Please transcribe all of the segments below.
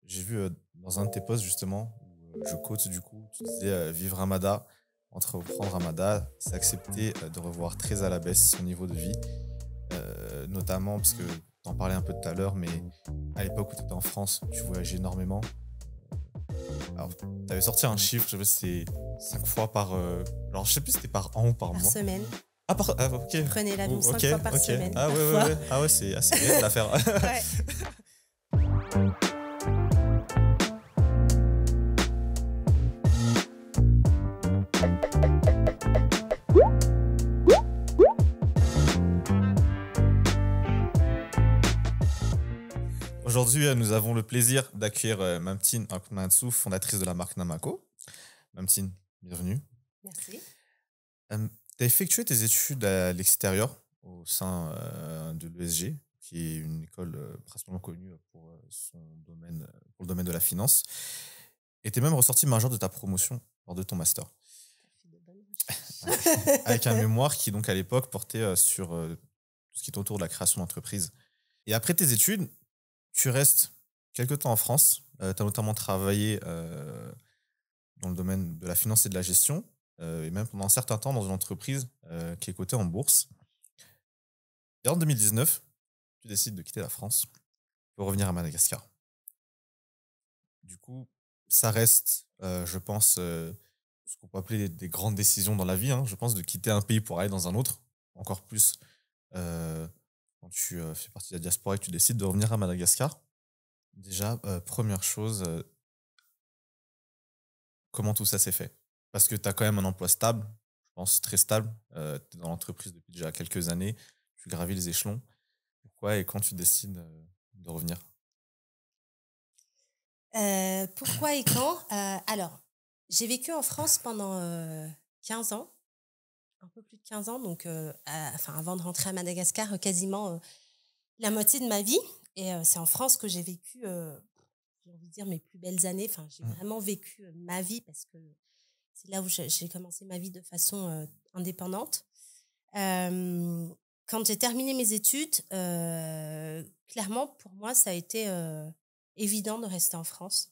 J'ai vu dans un de tes posts justement, où je quote du coup, tu disais vivre Ramada, entreprendre Ramada, c'est accepter de revoir très à la baisse son niveau de vie, notamment parce que tu en parlais un peu tout à l'heure, mais à l'époque où tu étais en France, tu voyageais énormément. Alors, tu avais sorti un chiffre, je sais pas si c'était 5 fois par. Alors, je sais plus si c'était par an ou par Par mois. semaine. Ok. Je prenais Oh, l'avion ok, 5 fois par ok. semaine, Ah ouais, ouais, parfois. ouais. Ah ouais, c'est assez réel l'affaire. Ouais. Aujourd'hui, nous avons le plaisir d'accueillir Mamtine Akmansou, fondatrice de la marque Namako. Mamtine, bienvenue. Merci. Tu as effectué tes études à l'extérieur au sein de l'ESG, qui est une école principalement connue pour, son domaine, pour le domaine de la finance. Et tu es même ressorti major de ta promotion lors de ton master. Ça fait de bonnes recherches. Ouais. Avec un mémoire qui, donc, à l'époque, portait sur tout ce qui est autour de la création d'entreprise. Et après tes études, tu restes quelques temps en France. Tu as notamment travaillé dans le domaine de la finance et de la gestion, et même pendant un certain temps dans une entreprise qui est cotée en bourse. Et en 2019, tu décides de quitter la France pour revenir à Madagascar. Du coup, ça reste, je pense, ce qu'on peut appeler des grandes décisions dans la vie, hein. Je pense de quitter un pays pour aller dans un autre, encore plus euh, quand tu fais partie de la diaspora et que tu décides de revenir à Madagascar. Déjà, première chose, comment tout ça s'est fait? Parce que tu as quand même un emploi stable, je pense très stable. Tu es dans l'entreprise depuis déjà quelques années, tu gravis les échelons. Pourquoi et quand tu décides de revenir? Pourquoi et quand? Alors, j'ai vécu en France pendant 15 ans, un peu plus de 15 ans, donc enfin, avant de rentrer à Madagascar, quasiment la moitié de ma vie. Et c'est en France que j'ai vécu, j'ai envie de dire, mes plus belles années. Enfin, j'ai Mmh. vraiment vécu ma vie parce que c'est là où j'ai commencé ma vie de façon indépendante. Euh, Quand j'ai terminé mes études, clairement, pour moi, ça a été évident de rester en France.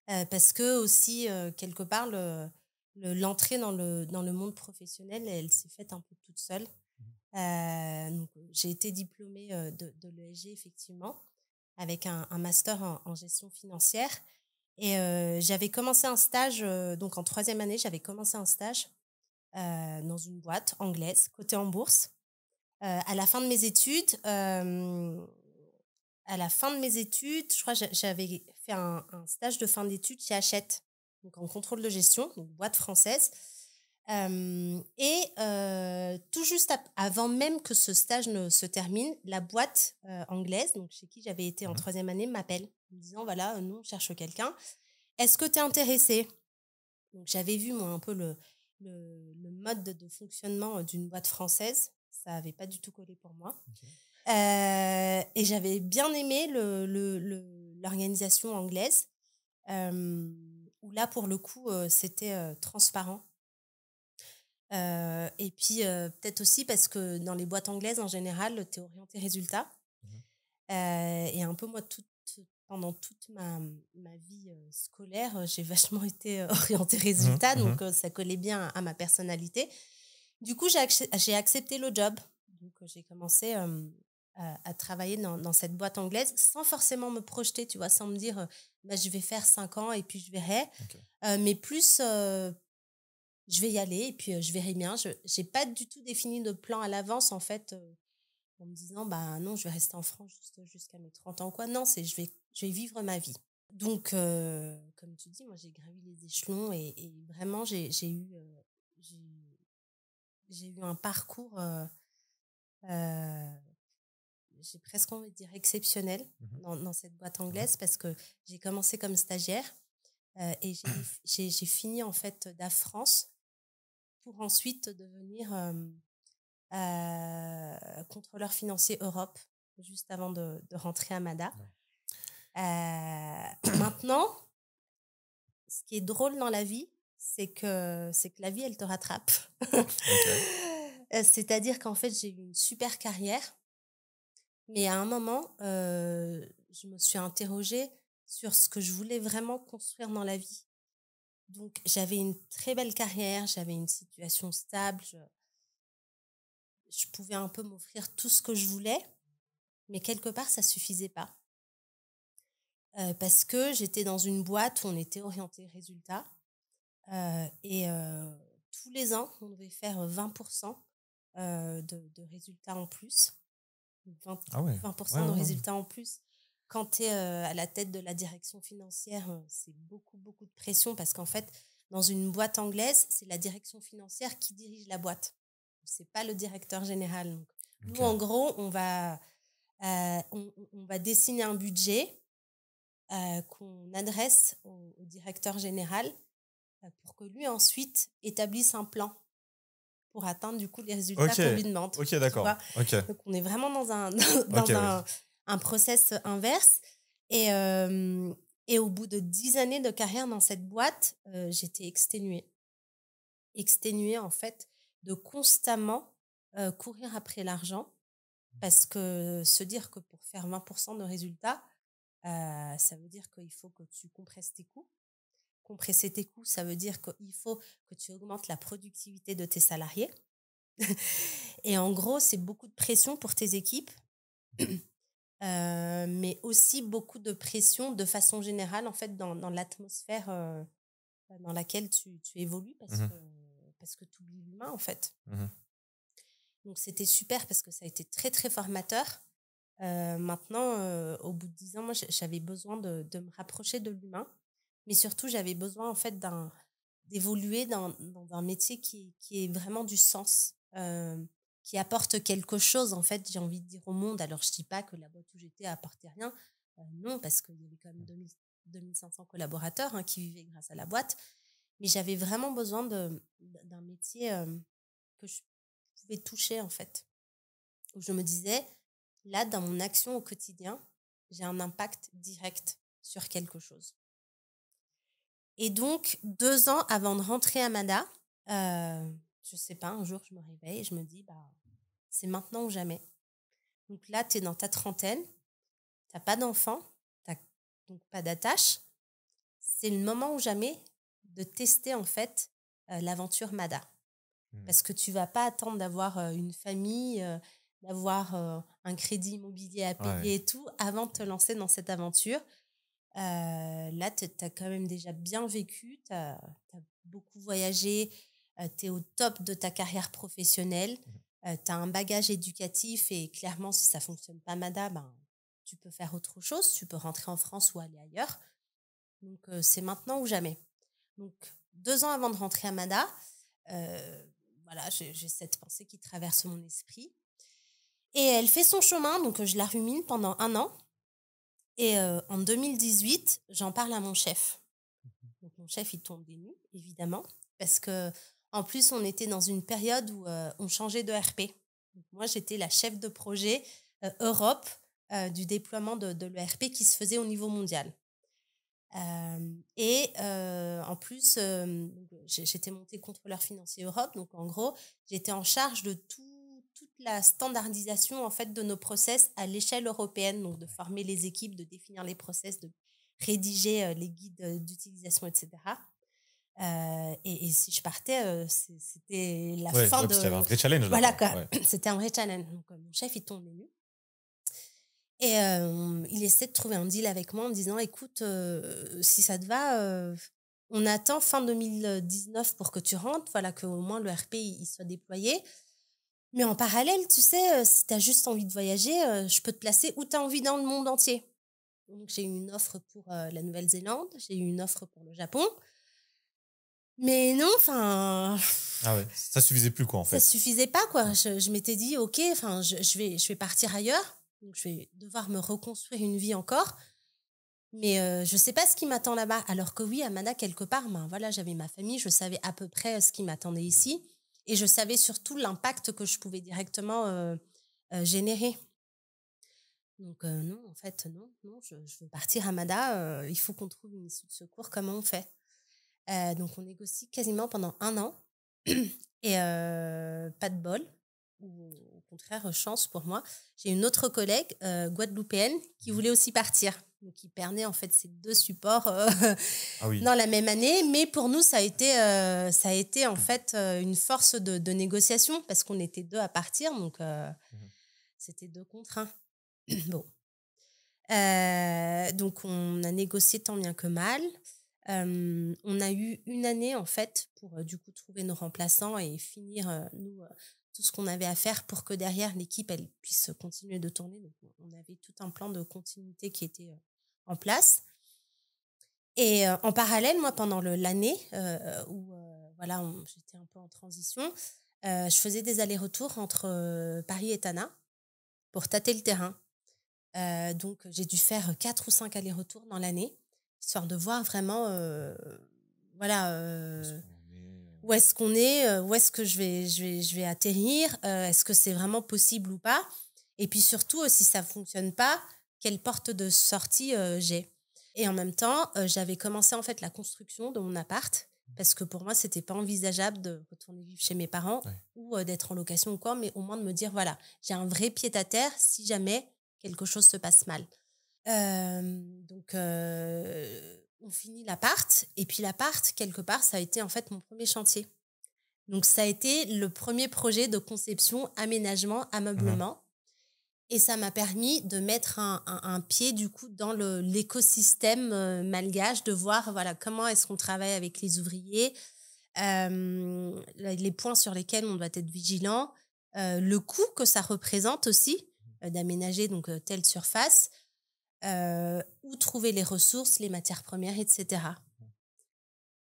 Parce que aussi, quelque part, l'entrée dans le monde professionnel, elle s'est faite un peu toute seule. Donc, j'ai été diplômée de l'ESG, effectivement, avec un master en gestion financière. Et j'avais commencé un stage, donc en troisième année, j'avais commencé un stage dans une boîte anglaise, cotée en bourse. À la fin de mes études, je crois que j'avais fait un stage de fin d'études chez Hachette, donc en contrôle de gestion, une boîte française. Tout juste avant même que ce stage ne se termine, la boîte anglaise, donc chez qui j'avais été en Mmh. troisième année, m'appelle en me disant, voilà, nous, on cherche quelqu'un. Est-ce que tu es intéressé? Donc, j'avais vu, moi, un peu le mode de fonctionnement d'une boîte française. Ça n'avait pas du tout collé pour moi. OK. Et j'avais bien aimé l'organisation anglaise, où là, pour le coup, c'était transparent. Et puis, peut-être aussi parce que dans les boîtes anglaises, en général, tu es orienté résultat. Mmh. Et un peu, moi, pendant toute ma vie scolaire, j'ai vachement été orientée Mmh. résultat, Mmh. donc ça collait bien à ma personnalité. Du coup, j'ai accepté le job. Donc, j'ai commencé à travailler dans cette boîte anglaise sans forcément me projeter, tu vois, sans me dire, bah, je vais faire 5 ans et puis je verrai. OK. Mais plus, je vais y aller et puis je verrai bien. Je n'ai pas du tout défini de plan à l'avance, en fait, en me disant, bah non, je vais rester en France jusqu'à mes 30 ans, quoi. Non, je vais vivre ma vie. Donc, comme tu dis, moi, j'ai gravi les échelons et vraiment, j'ai j'ai eu un parcours, j'ai presque envie de dire exceptionnel Mmh. dans cette boîte Ouais. anglaise parce que j'ai commencé comme stagiaire et j'ai fini en fait DAF France pour ensuite devenir contrôleur financier Europe juste avant de rentrer à MADA. Ouais. Maintenant, ce qui est drôle dans la vie, c'est que la vie, elle te rattrape. OK. C'est-à-dire qu'en fait, j'ai eu une super carrière, mais à un moment, je me suis interrogée, sur ce que je voulais vraiment construire dans la vie. Donc, j'avais une très belle carrière, j'avais une situation stable, je pouvais un peu m'offrir tout ce que je voulais, mais quelque part, ça suffisait pas. Parce que j'étais dans une boîte où on était orienté résultat. Et tous les ans, on devait faire 20% de résultats en plus. 20, Ah ouais. 20% Ouais, de ouais, ouais. résultats en plus. Quand tu es à la tête de la direction financière, c'est beaucoup, beaucoup de pression parce qu'en fait, dans une boîte anglaise, c'est la direction financière qui dirige la boîte. C'est pas le directeur général. Donc, nous, Ok. en gros, on va dessiner un budget qu'on adresse au directeur général pour que lui ensuite établisse un plan pour atteindre du coup les résultats Ok. qu'on lui demande. Ok, Tu d'accord. vois. Ok. Donc on est vraiment dans un Ok, ouais. un process inverse. Et, et au bout de 10 années de carrière dans cette boîte, j'étais exténuée. Exténuée en fait de constamment courir après l'argent parce que se dire que pour faire 20% de résultats, ça veut dire qu'il faut que tu compresses tes coûts. Compresser tes coûts, ça veut dire qu'il faut que tu augmentes la productivité de tes salariés. Et en gros, c'est beaucoup de pression pour tes équipes, mais aussi beaucoup de pression de façon générale en fait dans l'atmosphère dans laquelle tu évolues Mhm. parce que tu oublies l'humain en fait. Mhm. Donc c'était super parce que ça a été très très formateur. Maintenant, au bout de 10 ans, moi j'avais besoin de me rapprocher de l'humain, mais surtout j'avais besoin en fait d'évoluer dans un métier qui est vraiment du sens, qui apporte quelque chose, en fait, j'ai envie de dire au monde. Alors, je ne dis pas que la boîte où j'étais apportait rien, non, parce qu'il y avait quand même 2500 collaborateurs qui vivaient grâce à la boîte, mais j'avais vraiment besoin d'un métier que je pouvais toucher, en fait, où je me disais, là, dans mon action au quotidien, j'ai un impact direct sur quelque chose. Et donc, 2 ans avant de rentrer à Mada, je sais pas, un jour, je me réveille et je me dis, bah, c'est maintenant ou jamais. Donc là, tu es dans ta trentaine, tu n'as pas d'enfant, tu n'as donc pas d'attache. C'est le moment ou jamais de tester, en fait, l'aventure Mada. Parce que tu vas pas attendre d'avoir une famille, d'avoir un crédit immobilier à payer Ouais. et tout, avant de te lancer dans cette aventure. Là, tu as quand même déjà bien vécu, tu as beaucoup voyagé, tu es au top de ta carrière professionnelle, tu as un bagage éducatif et clairement, si ça ne fonctionne pas, Mada, ben, tu peux faire autre chose, tu peux rentrer en France ou aller ailleurs. Donc, c'est maintenant ou jamais. Donc, 2 ans avant de rentrer à Mada, voilà, j'ai cette pensée qui traverse mon esprit. Et elle fait son chemin, donc je la rumine pendant 1 an. Et en 2018, j'en parle à mon chef. Donc mon chef, il tombe des nues, évidemment, parce que en plus, on était dans une période où on changeait de RP. Donc, moi, j'étais la chef de projet Europe du déploiement de l'ERP qui se faisait au niveau mondial. Et en plus, j'étais montée contrôleur financier Europe. Donc, en gros, j'étais en charge de toute la standardisation en fait, de nos process à l'échelle européenne. Donc, de former les équipes, de définir les process, de rédiger les guides d'utilisation, etc. Et si je partais, c'était la fin Parce qu'il y avait un de... vrai challenge là. Voilà, Quoi. quoi. Ouais. C'était un vrai challenge. Donc, mon chef, il tombe les nues. Et il essaie de trouver un deal avec moi en me disant, écoute, si ça te va, on attend fin 2019 pour que tu rentres, voilà, qu'au moins le RP il soit déployé. Mais en parallèle, tu sais, si tu as juste envie de voyager, je peux te placer où tu as envie dans le monde entier. Donc, j'ai eu une offre pour la Nouvelle-Zélande, j'ai eu une offre pour le Japon. Mais non, enfin... Ah ouais, ça suffisait plus quoi en fait. Ça suffisait pas, quoi. Je m'étais dit, ok, enfin, je vais partir ailleurs. Donc, je vais devoir me reconstruire une vie encore. Mais je sais pas ce qui m'attend là-bas. Alors que oui, à Mada, quelque part, ben, voilà, j'avais ma famille, je savais à peu près ce qui m'attendait ici. Et je savais surtout l'impact que je pouvais directement générer. Donc non, en fait, non, je veux partir à Mada. Il faut qu'on trouve une issue de secours. Comment on fait? Donc on négocie quasiment pendant 1 an. Et pas de bol. Ou au contraire, chance pour moi. J'ai une autre collègue, guadeloupéenne, qui voulait aussi partir. Donc, ils perdaient en fait ces 2 supports Ah oui. dans la même année. Mais pour nous, ça a été en fait une force de négociation parce qu'on était 2 à partir. Donc, Mhm. c'était 2 contre 1. Bon. Donc, on a négocié tant bien que mal. On a eu une année, en fait, pour du coup trouver nos remplaçants et finir, nous, tout ce qu'on avait à faire pour que derrière, l'équipe, elle puisse continuer de tourner. Donc, on avait tout un plan de continuité qui était en place. Et en parallèle, moi, pendant l'année où voilà, j'étais un peu en transition, je faisais des allers-retours entre Paris et Tana pour tâter le terrain. Donc, j'ai dû faire 4 ou 5 allers-retours dans l'année, histoire de voir vraiment voilà, où est-ce qu'on est, où est-ce que je vais atterrir, est-ce que c'est vraiment possible ou pas. Et puis surtout, si ça ne fonctionne pas, quelle porte de sortie j'ai. Et en même temps, j'avais commencé en fait la construction de mon appart, parce que pour moi, ce n'était pas envisageable de retourner vivre chez mes parents ou d'être en location ou quoi, mais au moins de me dire, voilà, j'ai un vrai pied-à-terre si jamais quelque chose se passe mal. Donc, on finit l'appart. Et puis l'appart, quelque part, ça a été en fait mon premier chantier. Donc, ça a été le premier projet de conception, aménagement, ameublement. Et ça m'a permis de mettre un pied, du coup, dans l'écosystème malgache, de voir voilà, comment est-ce qu'on travaille avec les ouvriers, les points sur lesquels on doit être vigilant, le coût que ça représente aussi d'aménager donc telle surface, où trouver les ressources, les matières premières, etc.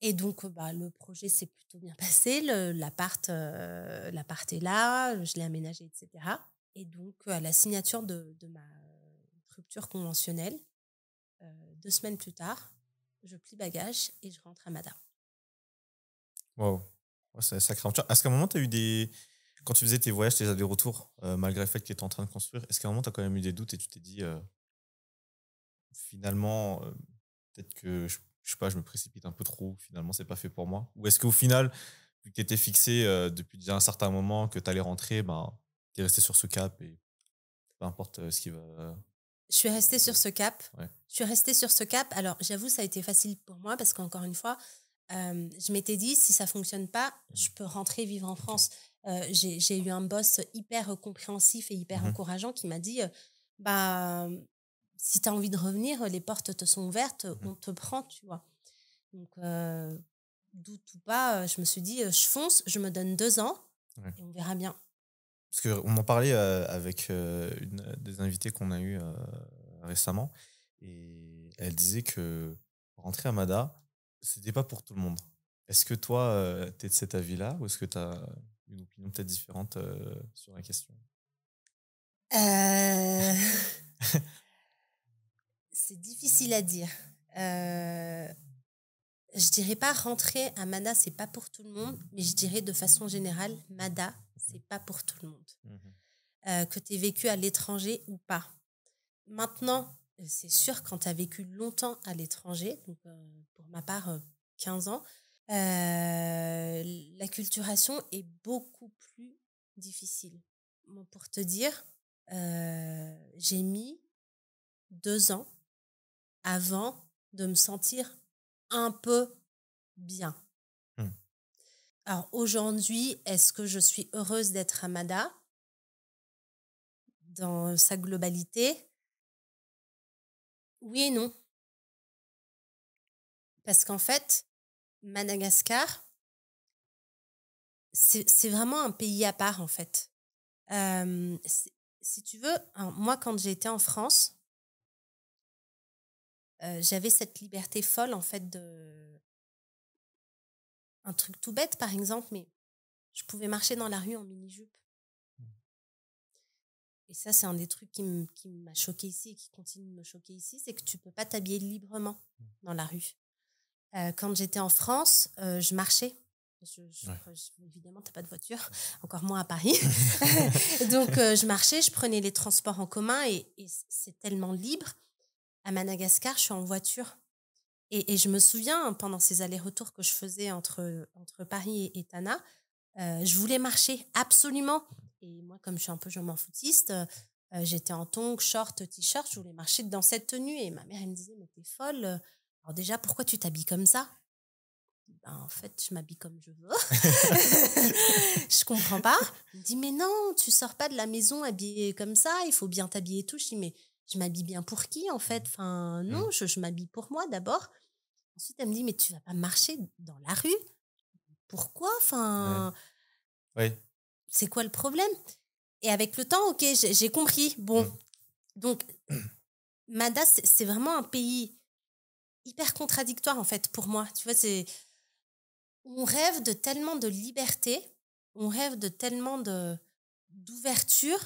Et donc, le projet s'est plutôt bien passé. L'appart est là, je l'ai aménagé, etc. Et donc, à la signature de ma rupture conventionnelle, 2 semaines plus tard, je plie bagage et je rentre à Mada. Wow. Ouais, c'est une sacrée aventure. Est-ce qu'à un moment, tu as eu des. Quand tu faisais tes voyages, tes allers-retours, malgré le fait que tu étais en train de construire, est-ce qu'à un moment, tu as quand même eu des doutes et tu t'es dit, finalement, peut-être que, je sais pas, je me précipite un peu trop, finalement, c'est pas fait pour moi? Ou est-ce qu'au final, vu que tu étais fixé depuis déjà un certain moment, que tu allais rentrer, ben, tu es resté sur ce cap et peu importe ce qui va. Je suis restée sur ce cap. Ouais. Je suis restée sur ce cap. Alors, j'avoue, ça a été facile pour moi parce qu'encore une fois, je m'étais dit, si ça ne fonctionne pas, je peux rentrer vivre en France. J'ai eu un boss hyper compréhensif et hyper encourageant qui m'a dit, si tu as envie de revenir, les portes te sont ouvertes, on te prend, tu vois. Donc, doute ou pas, je me suis dit, je fonce, je me donne 2 ans et on verra bien. Parce qu'on en parlait avec une des invités qu'on a eu récemment, et elle disait que rentrer à Mada, c'était pas pour tout le monde. Est-ce que toi, tu es de cet avis-là, ou est-ce que tu as une opinion peut-être différente sur la question? Euh, C'est difficile à dire. Je dirais pas rentrer à Mada, c'est pas pour tout le monde, mais je dirais de façon générale, Mada, c'est pas pour tout le monde. Que tu aies vécu à l'étranger ou pas. Maintenant, c'est sûr, quand tu as vécu longtemps à l'étranger, donc pour ma part, 15 ans, l'acculturation est beaucoup plus difficile. Moi, pour te dire, j'ai mis 2 ans avant de me sentir un peu bien. Alors aujourd'hui, est-ce que je suis heureuse d'être à Mada dans sa globalité? Oui et non. Parce qu'en fait, Madagascar, c'est vraiment un pays à part, en fait. Si tu veux, moi, quand j'étais en France, j'avais cette liberté folle, en fait, un truc tout bête, par exemple, mais je pouvais marcher dans la rue en mini-jupe. Et ça, c'est un des trucs qui m'a choquée ici et qui continue de me choquer ici, c'est que tu ne peux pas t'habiller librement dans la rue. Quand j'étais en France, je marchais. Évidemment, tu n'as pas de voiture, encore moins à Paris. Donc, je marchais, je prenais les transports en commun et c'est tellement libre. À Madagascar, je suis en voiture. Et je me souviens, pendant ces allers-retours que je faisais entre Paris et Tana, je voulais marcher absolument. Et moi, comme je suis un peu je m'en foutiste, J'étais en tongs, short, t-shirt, je voulais marcher dans cette tenue. Et ma mère, elle me disait, mais t'es folle. Alors déjà, pourquoi tu t'habilles comme ça? Ben, en fait, je m'habille comme je veux. Je comprends pas. Elle me dit, mais non, tu sors pas de la maison habillée comme ça, il faut bien t'habiller et tout. Je dis, mais je m'habille bien pour qui, en fait? Enfin, non, je m'habille pour moi d'abord. Ensuite, elle me dit, mais tu vas pas marcher dans la rue? Pourquoi? Ouais. Enfin, Ouais. c'est quoi le problème? Et avec le temps, ok, j'ai compris. Bon, donc, Mada, c'est vraiment un pays hyper contradictoire, en fait, pour moi. Tu vois, on rêve de tellement de liberté, on rêve de tellement d'ouverture,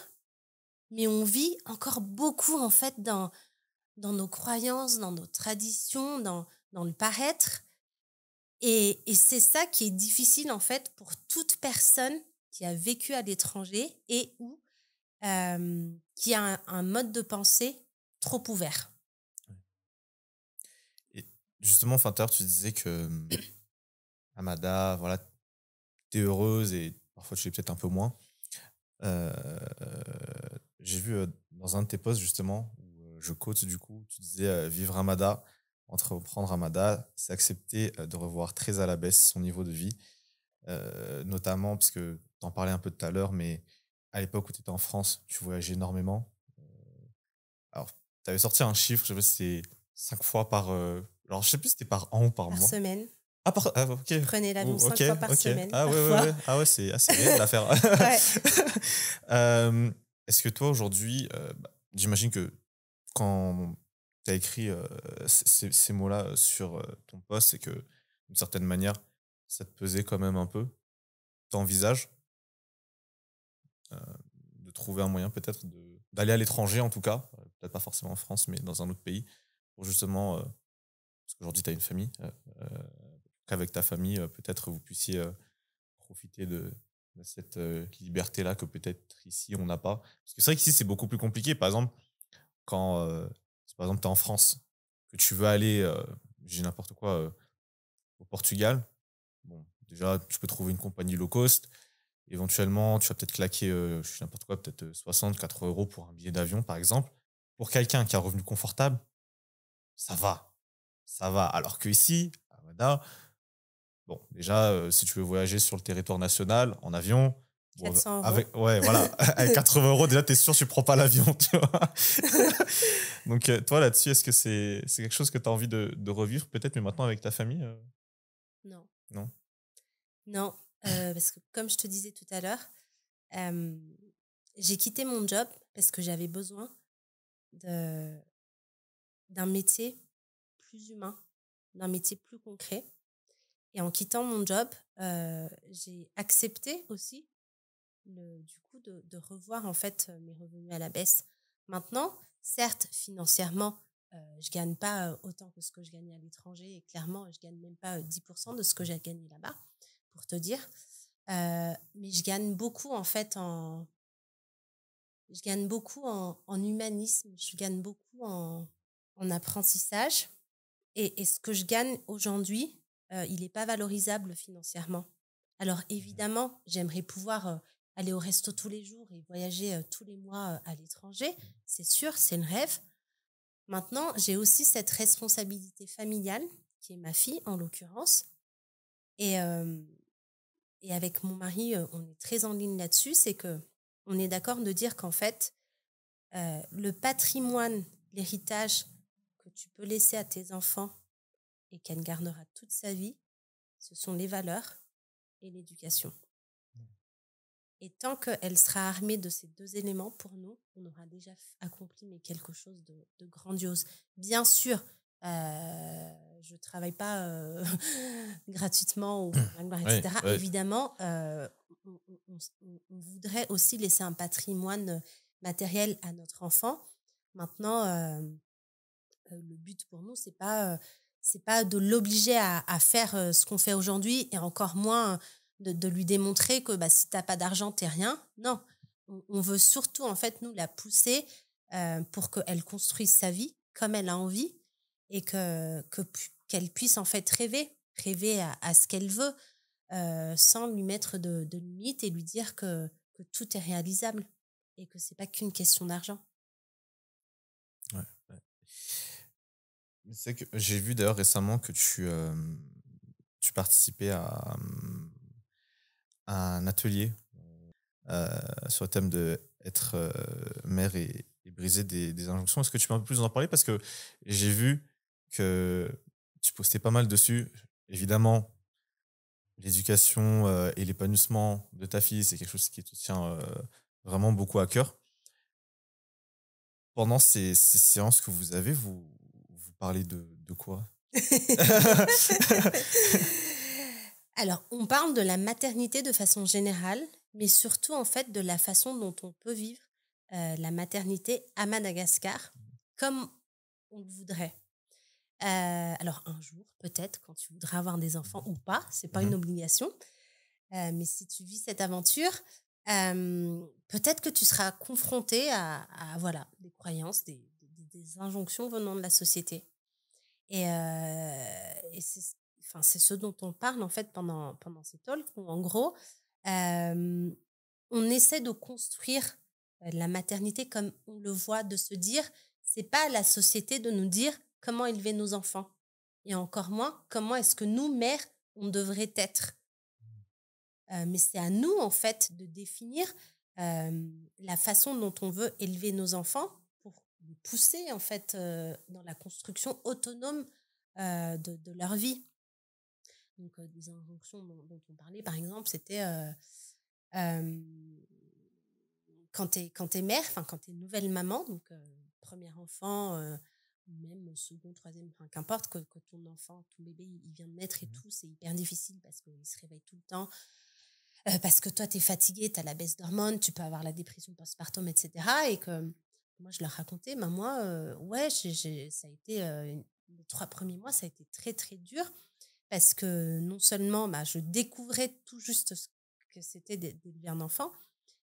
mais on vit encore beaucoup, en fait, dans nos croyances, dans nos traditions, dans le paraître. Et c'est ça qui est difficile, en fait, pour toute personne qui a vécu à l'étranger et ou qui a un mode de pensée trop ouvert. Et justement, enfin, tout à l'heure, tu disais que Amada, voilà, t'es heureuse et parfois tu l'es peut-être un peu moins. Euh, j'ai vu dans un de tes posts, justement, où je quote, du coup, tu disais vivre Amada, entreprendre Amada, c'est accepter de revoir très à la baisse son niveau de vie. Notamment parce que tu en parlais un peu tout à l'heure, mais à l'époque où tu étais en France, tu voyageais énormément. Alors, tu avais sorti un chiffre, je sais pas si c'était 5 fois par. Alors, je sais plus si c'était par an ou par Par mois. semaine. Ok. Je prenais l'avion Ok, 5 fois par ok. semaine, Ah ouais, ouais, parfois. ouais. Ah ouais, c'est assez réel l'affaire. Ouais. Est-ce que toi, aujourd'hui, j'imagine que quand tu as écrit ces mots-là sur ton post, c'est que d'une certaine manière, ça te pesait quand même un peu. T'envisages euh, de trouver un moyen peut-être d'aller à l'étranger en tout cas, peut-être pas forcément en France, mais dans un autre pays, pour justement, parce qu'aujourd'hui tu as une famille, qu'avec ta famille, peut-être vous puissiez profiter de cette liberté-là que peut-être ici on n'a pas. Parce que c'est vrai qu'ici c'est beaucoup plus compliqué. Par exemple, quand si par exemple tu es en France, que tu veux aller, j'ai n'importe quoi, au Portugal, bon, déjà tu peux trouver une compagnie low cost. Éventuellement, tu vas peut-être claquer, je sais n'importe quoi, peut-être 60, 80 euros pour un billet d'avion, par exemple. Pour quelqu'un qui a un revenu confortable, ça va. Ça va. Alors que ici, à Mada, bon, déjà, si tu veux voyager sur le territoire national en avion, bon, 400 euros. avec, ouais, voilà, avec 80 euros, déjà, t'es sûr que tu prends pas l'avion, tu vois. Donc, toi, là-dessus, est-ce que c'est quelque chose que tu as envie de revivre, peut-être, mais maintenant avec ta famille Non. Non. Non, parce que comme je te disais tout à l'heure, j'ai quitté mon job parce que j'avais besoin de d'un métier plus humain, d'un métier plus concret. Et en quittant mon job, j'ai accepté aussi du coup de revoir en fait mes revenus à la baisse. Maintenant, certes, financièrement, je gagne pas autant que ce que je gagnais à l'étranger et clairement, je gagne même pas 10% de ce que j'ai gagné là-bas, pour te dire. Mais je gagne beaucoup en fait je gagne beaucoup en humanisme, je gagne beaucoup en apprentissage. Et ce que je gagne aujourd'hui, il n'est pas valorisable financièrement. Alors évidemment, j'aimerais pouvoir aller au resto tous les jours et voyager tous les mois à l'étranger. C'est sûr, c'est le rêve. Maintenant, j'ai aussi cette responsabilité familiale, qui est ma fille en l'occurrence. Et, euh, et avec mon mari, on est très en ligne là-dessus. C'est que on est d'accord de dire qu'en fait, le patrimoine, l'héritage que tu peux laisser à tes enfants et qu'elle gardera toute sa vie, ce sont les valeurs et l'éducation. Et tant qu'elle sera armée de ces deux éléments, pour nous, on aura déjà accompli mais quelque chose de grandiose. Bien sûr, je ne travaille pas gratuitement ou Ouais, etc. ouais. Évidemment, on voudrait aussi laisser un patrimoine matériel à notre enfant. Maintenant, le but pour nous, c'est pas de l'obliger à faire ce qu'on fait aujourd'hui et encore moins de lui démontrer que bah, si tu n'as pas d'argent, tu n'es rien. Non, on veut surtout, en fait, nous, la pousser pour qu'elle construise sa vie comme elle a envie et qu'elle puisse, en fait, rêver à ce qu'elle veut sans lui mettre de limites et lui dire que tout est réalisable. et que c'est pas qu'une question d'argent. Ouais, ouais. C'est que j'ai vu d'ailleurs récemment que tu participais à un atelier sur le thème de être mère et briser des injonctions. Est-ce que tu peux un peu plus en parler? Parce que j'ai vu que tu postais pas mal dessus. Évidemment, l'éducation et l'épanouissement de ta fille, c'est quelque chose qui te tient vraiment beaucoup à cœur. Pendant ces séances que vous avez, vous parlez de quoi? Alors, on parle de la maternité de façon générale, mais surtout en fait de la façon dont on peut vivre la maternité à Madagascar comme on le voudrait. Alors un jour, peut-être, quand tu voudras avoir des enfants ou pas, c'est pas une Mhm. obligation. Mais si tu vis cette aventure, peut-être que tu seras confronté voilà, des croyances, des injonctions venant de la société. Et enfin, c'est ce dont on parle en fait pendant ces talks, où en gros, euh, on essaie de construire la maternité comme on le voit, de se dire, c'est pas à la société de nous dire comment élever nos enfants, et encore moins comment est-ce que nous, mères, on devrait être. Mais c'est à nous, en fait, de définir la façon dont on veut élever nos enfants pour les pousser, en fait, dans la construction autonome de leur vie. Donc, des injonctions dont on parlait, par exemple, c'était euh, quand t'es mère, enfin, quand t'es nouvelle maman, donc premier enfant, ou même second, troisième, enfin, qu'importe, que ton enfant, ton bébé, il vient de naître et tout, c'est hyper difficile parce qu'il se réveille tout le temps. Parce que toi, tu es fatiguée, tu as la baisse d'hormones, tu peux avoir la dépression postpartum, etc. Et que moi, je leur racontais, bah, moi, ouais, ça a été, les 3 premiers mois, ça a été très, très dur parce que non seulement bah, je découvrais tout juste ce que c'était d'élever un enfant,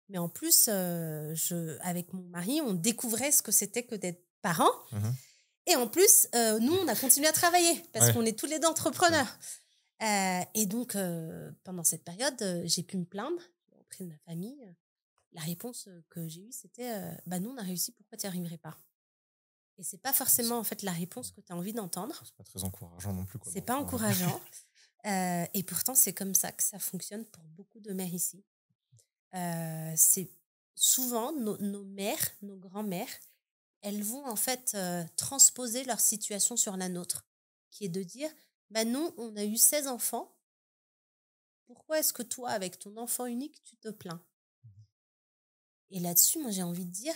mais en plus, avec mon mari, on découvrait ce que c'était que d'être parent. Mhm. Et en plus, nous, on a continué à travailler parce Ouais. qu'on est tous les deux entrepreneurs. Et donc, pendant cette période, j'ai pu me plaindre auprès de ma famille. La réponse que j'ai eue, c'était bah, nous, on a réussi, pourquoi tu n'y arriverais pas? Et c'est pas C'est forcément en fait la réponse que tu as envie d'entendre. c'est pas très encourageant non plus, quoi. C'est Donc, pas encourageant. Et pourtant, c'est comme ça que ça fonctionne pour beaucoup de mères ici. C'est souvent nos mères, nos grands-mères, elles vont en fait transposer leur situation sur la nôtre, qui est de dire, bah nous, on a eu 16 enfants. Pourquoi est-ce que toi, avec ton enfant unique, tu te plains? Et là-dessus, moi, j'ai envie de dire,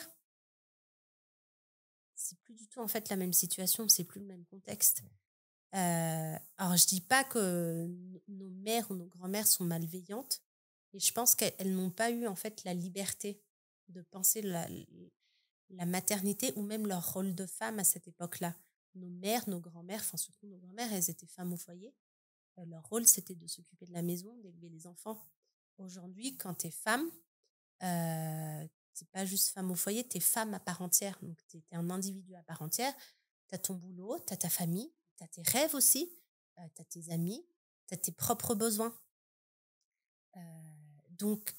c'est plus du tout en fait la même situation, c'est plus le même contexte. Alors, je dis pas que nos mères ou nos grand-mères sont malveillantes, et je pense qu'elles n'ont pas eu en fait la liberté de penser la maternité ou même leur rôle de femme à cette époque-là. Nos mères, nos grand-mères, enfin surtout nos grand-mères, elles étaient femmes au foyer. Leur rôle, c'était de s'occuper de la maison, d'élever les enfants. Aujourd'hui, quand tu es femme, t'es pas juste femme au foyer, t'es femme à part entière. Donc, t'es un individu à part entière. T'as ton boulot, t'as ta famille, t'as tes rêves aussi, t'as tes amis, t'as tes propres besoins. Donc,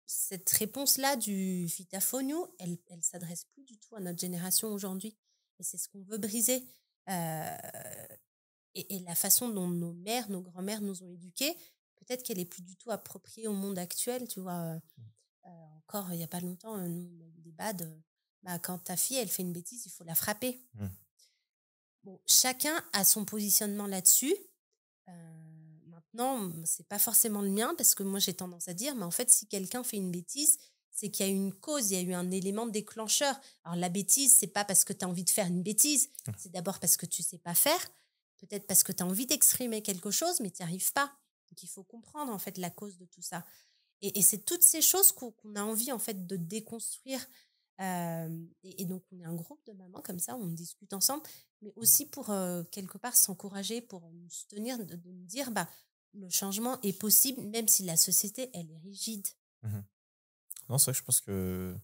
cette réponse-là du vitafonio, elle s'adresse plus du tout à notre génération aujourd'hui. Et c'est ce qu'on veut briser. Euh, et la façon dont nos mères, nos grand-mères nous ont éduqués, peut-être qu'elle est plus du tout appropriée au monde actuel, tu vois. Encore il n'y a pas longtemps, nous, on a eu des bads. Bah, quand ta fille, elle fait une bêtise, il faut la frapper. Bon, chacun a son positionnement là-dessus. Maintenant, c'est pas forcément le mien parce que moi, j'ai tendance à dire, mais en fait, si quelqu'un fait une bêtise, c'est qu'il y a eu une cause, il y a eu un élément déclencheur. Alors, la bêtise, c'est pas parce que tu as envie de faire une bêtise, c'est d'abord parce que tu sais pas faire, peut-être parce que tu as envie d'exprimer quelque chose, mais tu n'y arrives pas. Donc, il faut comprendre, en fait, la cause de tout ça. Et c'est toutes ces choses qu'on a envie, en fait, de déconstruire. Et donc, on est un groupe de mamans comme ça, on discute ensemble, mais aussi pour, quelque part, s'encourager, pour nous soutenir, de nous dire, bah, le changement est possible, même si la société, elle est rigide. Non, c'est vrai que je pense que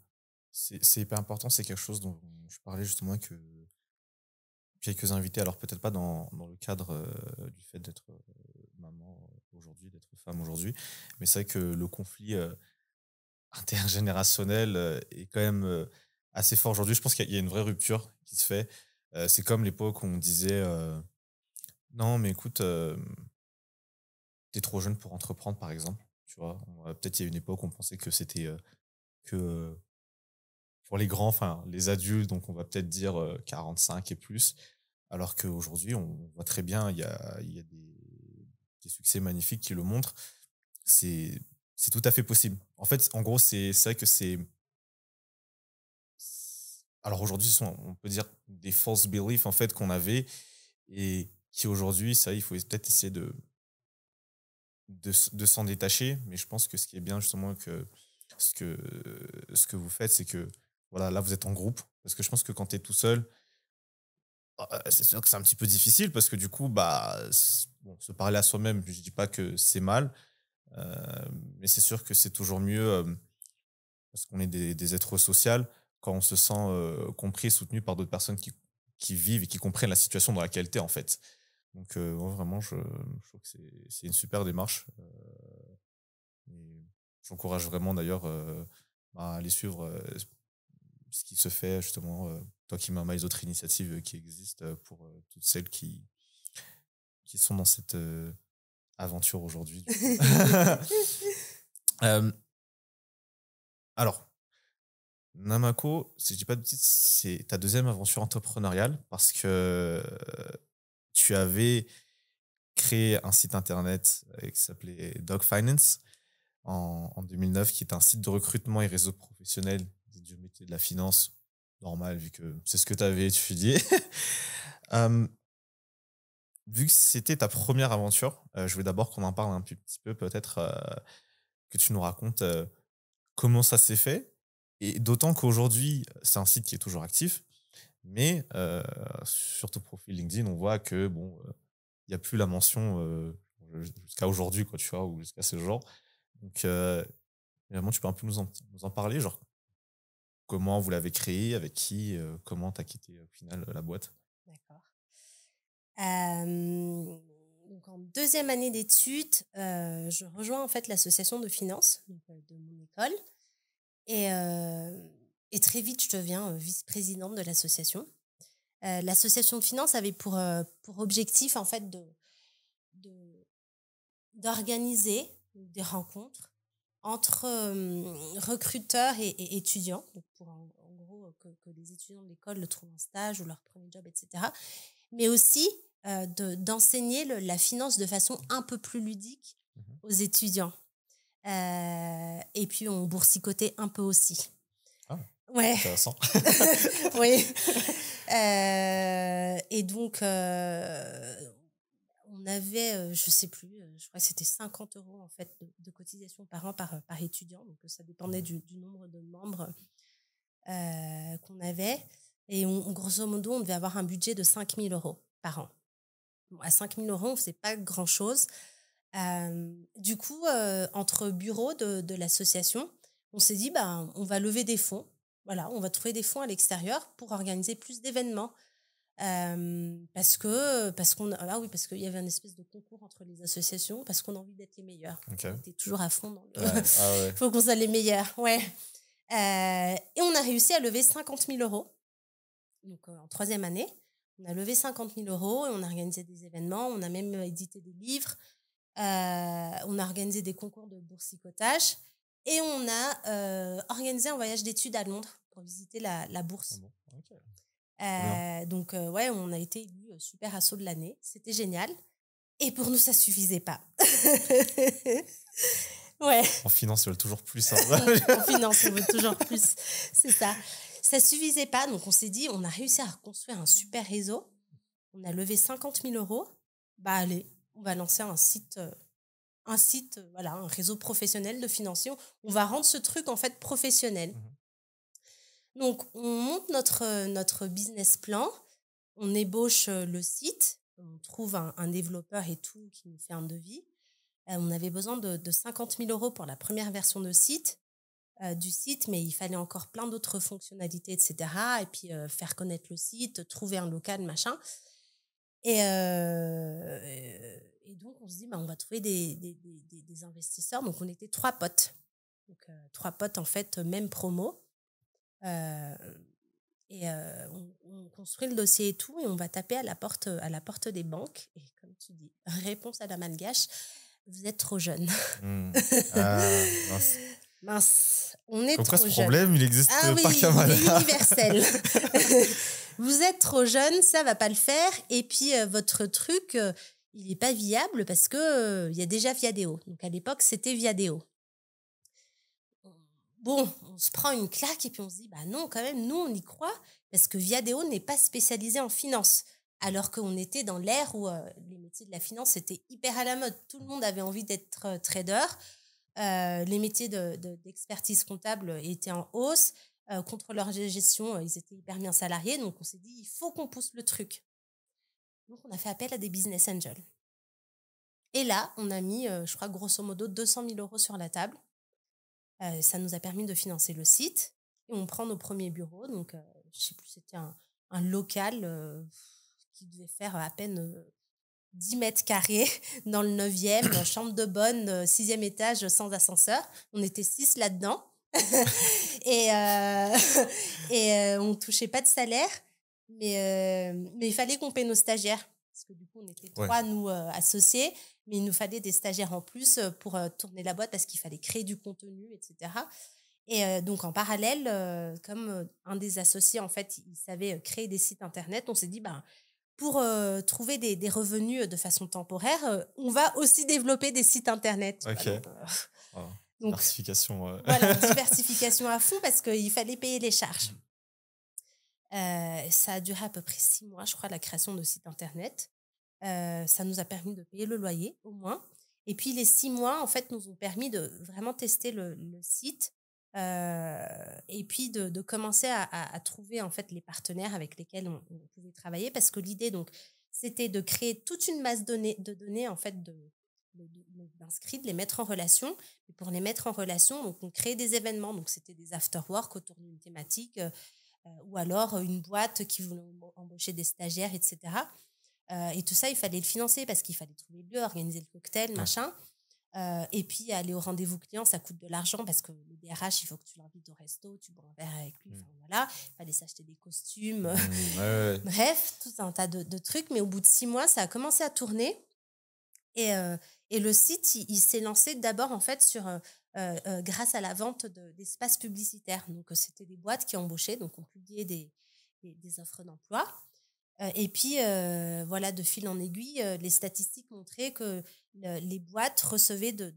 c'est hyper important. C'est quelque chose dont je parlais justement avec quelques invités. Alors, peut-être pas dans le cadre du fait d'être maman aujourd'hui, d'être femme aujourd'hui, mais c'est vrai que le conflit intergénérationnel est quand même assez fort aujourd'hui. Je pense qu'il y a une vraie rupture qui se fait. C'est comme l'époque où on disait non, mais écoute, t'es trop jeune pour entreprendre, par exemple. Tu vois, peut-être il y a une époque où on pensait que c'était que pour les grands, enfin les adultes, donc on va peut-être dire 45 et plus, alors qu'aujourd'hui, on voit très bien, il y a des succès magnifiques qui le montrent. C'est c'est tout à fait possible. En fait, en gros, c'est vrai que alors aujourd'hui, ce sont, on peut dire, des false beliefs en fait qu'on avait et qui aujourd'hui, ça, il faut peut-être essayer de s'en détacher. Mais je pense que ce qui est bien justement que ce que ce que vous faites, c'est que voilà, là vous êtes en groupe parce que je pense que quand tu es tout seul, c'est sûr que c'est un petit peu difficile parce que du coup, bah, bon, se parler à soi-même, je dis pas que c'est mal, mais c'est sûr que c'est toujours mieux parce qu'on est des êtres sociaux quand on se sent compris et soutenu par d'autres personnes qui vivent et qui comprennent la situation dans laquelle tu es en fait. Donc ouais, vraiment, je trouve que c'est une super démarche. Et j'encourage vraiment d'ailleurs à aller suivre ce qui se fait justement, toi qui m'as les autres initiatives qui existent pour toutes celles qui sont dans cette aventure aujourd'hui. Du coup. Euh, alors, Namako, si je dis pas de bêtises, c'est ta deuxième aventure entrepreneuriale parce que tu avais créé un site internet qui s'appelait Dog Finance en 2009, qui est un site de recrutement et réseau professionnel dédié au métier de la finance, normal vu que c'est ce que tu avais étudié. Euh, Vu que c'était ta première aventure, je voulais d'abord qu'on en parle un petit peu, peut-être que tu nous racontes comment ça s'est fait. Et d'autant qu'aujourd'hui, c'est un site qui est toujours actif, mais sur ton profil LinkedIn, on voit que bon, il n'y a plus la mention jusqu'à aujourd'hui, quoi, tu vois, ou jusqu'à ce jour. Donc, évidemment, tu peux un peu nous en parler, genre comment vous l'avez créé, avec qui, comment tu as quitté au final la boîte. D'accord. Donc en deuxième année d'études, je rejoins en fait l'association de finance donc, de mon école. Et, euh, et très vite, je deviens vice-présidente de l'association. L'association de finance avait pour objectif en fait de- d'organiser des rencontres entre recruteurs et étudiants, donc pour en gros que les étudiants de l'école le trouvent un stage ou leur premier job, etc. Mais aussi d'enseigner la finance de façon un peu plus ludique Mhm. aux étudiants. Et puis on boursicotait un peu aussi. Ah, Ouais, intéressant. oui. Et donc, on avait, je sais plus, je crois que c'était 50 € en fait de cotisation par an par étudiant. Donc, ça dépendait du nombre de membres qu'on avait. Et grosso modo, on devait avoir un budget de 5 000 € par an. Bon, à 5 000 €, on ne faisait pas grand-chose. Du coup, entre bureaux de l'association, on s'est dit, bah, on va lever des fonds. Voilà, on va trouver des fonds à l'extérieur pour organiser plus d'événements. Parce qu'il y avait une espèce de concours entre les associations, parce qu'on a envie d'être les meilleurs. Ok. On était toujours à fond dans le... Ouais. Ah ouais. faut qu'on soit les meilleurs, ouais. Et on a réussi à lever 50 000 €. Donc, en troisième année, on a levé 50 000 € et on a organisé des événements. On a même édité des livres. On a organisé des concours de boursicotage. Et on a organisé un voyage d'études à Londres pour visiter la bourse. Ah bon, ok. Trop bien. Donc, ouais, on a été élus super asso de l'année. C'était génial. Et pour nous, ça suffisait pas. Ouais. En finance, ils veulent toujours plus. Hein. En finance, on veut toujours plus. C'est ça. Ça suffisait pas. Donc, on s'est dit, on a réussi à reconstruire un super réseau. On a levé 50 000 €. Bah, allez, on va lancer un site, voilà, un réseau professionnel de financiers. On va rendre ce truc, en fait, professionnel. Mhm. Donc, on monte notre business plan. On ébauche le site. On trouve un développeur et tout qui nous fait un devis. On avait besoin de 50 000 € pour la première version du site, mais il fallait encore plein d'autres fonctionnalités, etc. Et puis, faire connaître le site, trouver un local, machin. Et donc, on se dit, bah, on va trouver des investisseurs. Donc, on était 3 potes. Donc, 3 potes, en fait, même promo. Euh, on construit le dossier et tout, et on va taper à la porte des banques. Et comme tu dis, réponse à la malgache, vous êtes trop jeune. Ah, mince. Mince, on est Comme quoi, ce trop jeune. problème, il n'existe Ah oui, pas qu'à il est Malaga. universel. Vous êtes trop jeune, ça va pas le faire. Et puis, votre truc, il n'est pas viable parce que il y a déjà Viadeo. Donc, à l'époque, c'était Viadeo. Bon, on se prend une claque et puis on se dit, bah non, quand même, nous, on y croit parce que Viadeo n'est pas spécialisé en finance. Alors qu'on était dans l'ère où les métiers de la finance étaient hyper à la mode. Tout le monde avait envie d'être trader. Les métiers d'expertise comptable étaient en hausse. Contrôleurs de gestion, ils étaient hyper bien salariés. Donc, on s'est dit, il faut qu'on pousse le truc. Donc, on a fait appel à des business angels. Et là, on a mis, je crois, grosso modo, 200 000 € sur la table. Ça nous a permis de financer le site. Et on prend nos premiers bureaux. Donc, je ne sais plus, c'était un local qui devait faire à peine 10 mètres carrés dans le 9e, chambre de bonne, 6e étage sans ascenseur. On était 6 là-dedans. et on ne touchait pas de salaire. Mais il fallait qu'on paie nos stagiaires. Parce que du coup, on était 3, nous, associés. Mais il nous fallait des stagiaires en plus pour tourner la boîte parce qu'il fallait créer du contenu, etc. Et donc, en parallèle, comme un des associés, en fait, il savait créer des sites Internet, on s'est dit, pour trouver des revenus de façon temporaire, on va aussi développer des sites Internet. Ok. Donc, diversification. Voilà, diversification à fond parce qu'il fallait payer les charges. Ça a duré à peu près 6 mois, je crois, la création de sites Internet. Ça nous a permis de payer le loyer, au moins. Et puis, les 6 mois, en fait, nous ont permis de vraiment tester le site et puis de commencer à trouver, en fait, les partenaires avec lesquels on pouvait travailler. Parce que l'idée, donc, c'était de créer toute une masse de données, en fait, d'inscrits, de les mettre en relation. Et pour les mettre en relation, donc, on créait des événements. Donc, c'était des after-work autour d'une thématique ou alors une boîte qui voulait embaucher des stagiaires, etc. Et tout ça, il fallait le financer parce qu'il fallait trouver le lieu, organiser le cocktail, machin. Et puis, aller au rendez-vous client, ça coûte de l'argent parce que le DRH, il faut que tu l'invites au resto, tu bois un verre avec lui. Enfin, voilà. Il fallait s'acheter des costumes. Bref, tout un tas de trucs. Mais au bout de 6 mois, ça a commencé à tourner. Et le site, il s'est lancé d'abord, en fait, grâce à la vente d'espaces publicitaires. Donc, c'était des boîtes qui embauchaient. Donc, on publiait des offres d'emploi. Et puis, voilà, de fil en aiguille, les statistiques montraient que les boîtes recevaient de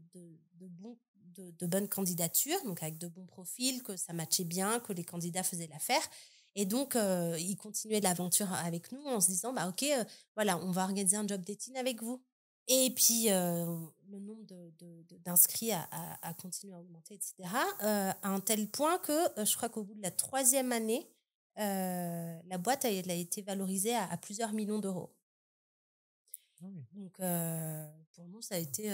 bonnes candidatures, donc avec de bons profils, que ça matchait bien, que les candidats faisaient l'affaire. Et donc, ils continuaient l'aventure avec nous en se disant, OK, voilà, on va organiser un job dating avec vous. Et puis, le nombre d'inscrits a continué à augmenter, etc. À un tel point que je crois qu'au bout de la 3e année, la boîte elle a été valorisée à plusieurs millions d'euros. Donc, pour nous, ça a été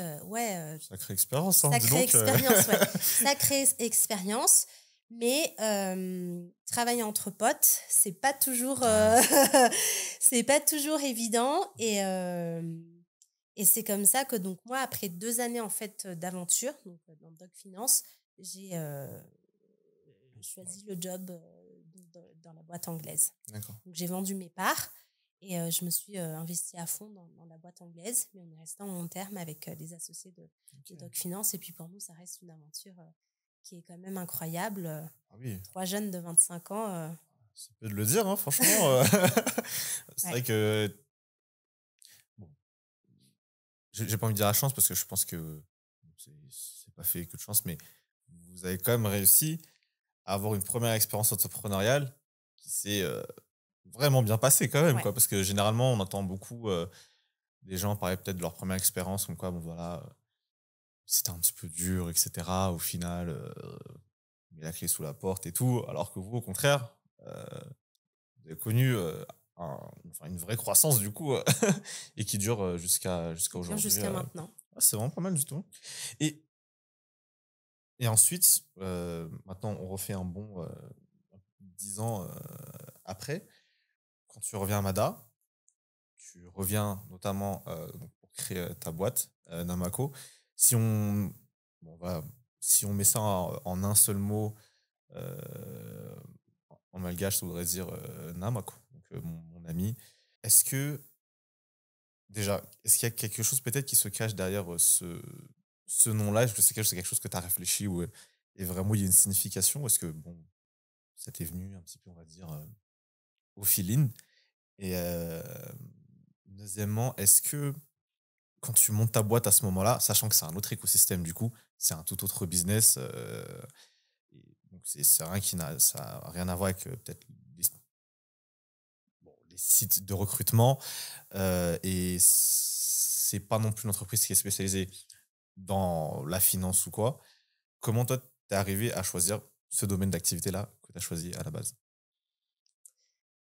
sacrée expérience. Sacrée expérience, ouais. Sacrée expérience. Mais travailler entre potes, c'est pas toujours, c'est pas toujours évident. Et c'est comme ça que donc moi, après 2 années en fait d'aventure, donc dans Doc Finance, j'ai choisi le job dans la boîte anglaise. D'accord. Donc, j'ai vendu mes parts et je me suis investie à fond dans la boîte anglaise, mais on est resté en long terme avec les associés de Doc Finance. Et puis pour nous, ça reste une aventure qui est quand même incroyable. Ah oui. 3 jeunes de 25 ans. C'est peu de le dire, hein, franchement. C'est vrai que... Bon. J'ai pas envie de dire la chance parce que je pense que c'est pas fait que de chance, mais vous avez quand même réussi à avoir une première expérience entrepreneuriale qui s'est vraiment bien passée quand même, quoi, parce que généralement on entend beaucoup des gens parler peut-être de leur première expérience comme quoi, bon voilà, c'était un petit peu dur, etc. Au final, on met la clé sous la porte et tout, alors que vous, au contraire, vous avez connu une vraie croissance du coup et qui dure jusqu'à aujourd'hui. Jusqu'à maintenant. C'est vraiment pas mal du tout. Et ensuite, maintenant, on refait un bon 10 ans après. Quand tu reviens à Mada, tu reviens notamment pour créer ta boîte, Namako. Si on va si on met ça en un seul mot, euh, en malgache, ça voudrait dire Namako, donc mon ami. Est-ce que, déjà, est-ce qu'il y a quelque chose peut-être qui se cache derrière ce nom-là? Est-ce que c'est quelque chose que tu as réfléchi ou et vraiment il y a une signification? Ou est-ce que, bon, ça t'est venu un petit peu, on va dire, au feeling? Et deuxièmement, est-ce que quand tu montes ta boîte à ce moment-là, sachant que c'est un autre écosystème du coup, c'est un tout autre business, et donc c'est rien ça a rien à voir avec peut-être les sites de recrutement, et c'est pas non plus une entreprise qui est spécialisée dans la finance ou quoi. Comment toi, t'es arrivé à choisir ce domaine d'activité-là que tu as choisi à la base?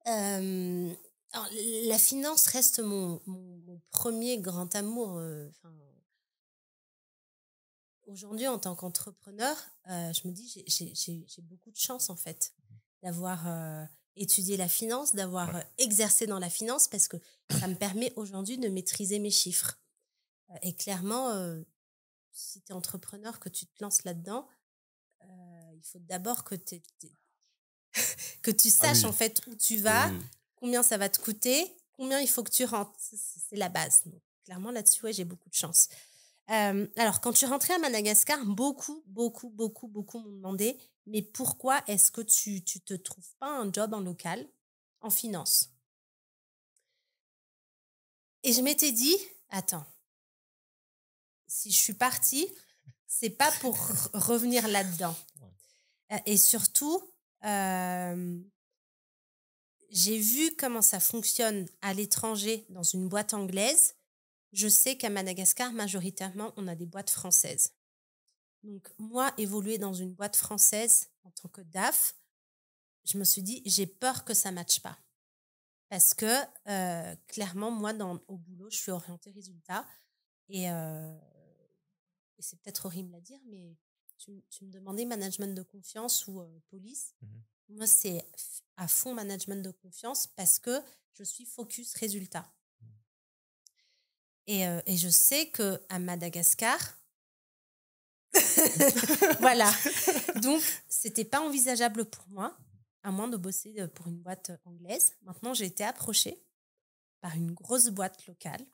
Euh, alors, la finance reste mon premier grand amour. Aujourd'hui, en tant qu'entrepreneur, je me dis j'ai beaucoup de chance en fait d'avoir étudié la finance, Ouais. d'avoir exercé dans la finance parce que ça me permet aujourd'hui de maîtriser mes chiffres. Et clairement, si tu es entrepreneur, que tu te lances là-dedans, il faut d'abord que tu Ah saches en oui, fait où tu oui, vas, oui. combien ça va te coûter, combien il faut que tu rentres. C'est la base. Donc, clairement, là-dessus, ouais, j'ai beaucoup de chance. Alors, quand tu rentrais à Madagascar, beaucoup m'ont demandé, mais pourquoi est-ce que tu te trouves pas un job en local, en finance? Et je m'étais dit, attends, si je suis partie, c'est pas pour revenir là-dedans. Ouais. Et surtout, euh, j'ai vu comment ça fonctionne à l'étranger dans une boîte anglaise. Je sais qu'à Madagascar, majoritairement, on a des boîtes françaises. Donc, moi, évoluer dans une boîte française en tant que DAF, je me suis dit, j'ai peur que ça ne matche pas. Parce que, clairement, moi, au boulot, je suis orientée résultat. Et c'est peut-être horrible à dire, mais tu me demandais management de confiance ou police. Mhm. Moi, c'est à fond management de confiance parce que je suis focus résultat. Et je sais qu'à Madagascar, voilà. Donc, c'était pas envisageable pour moi, à moins de bosser pour une boîte anglaise. Maintenant, j'ai été approchée par une grosse boîte locale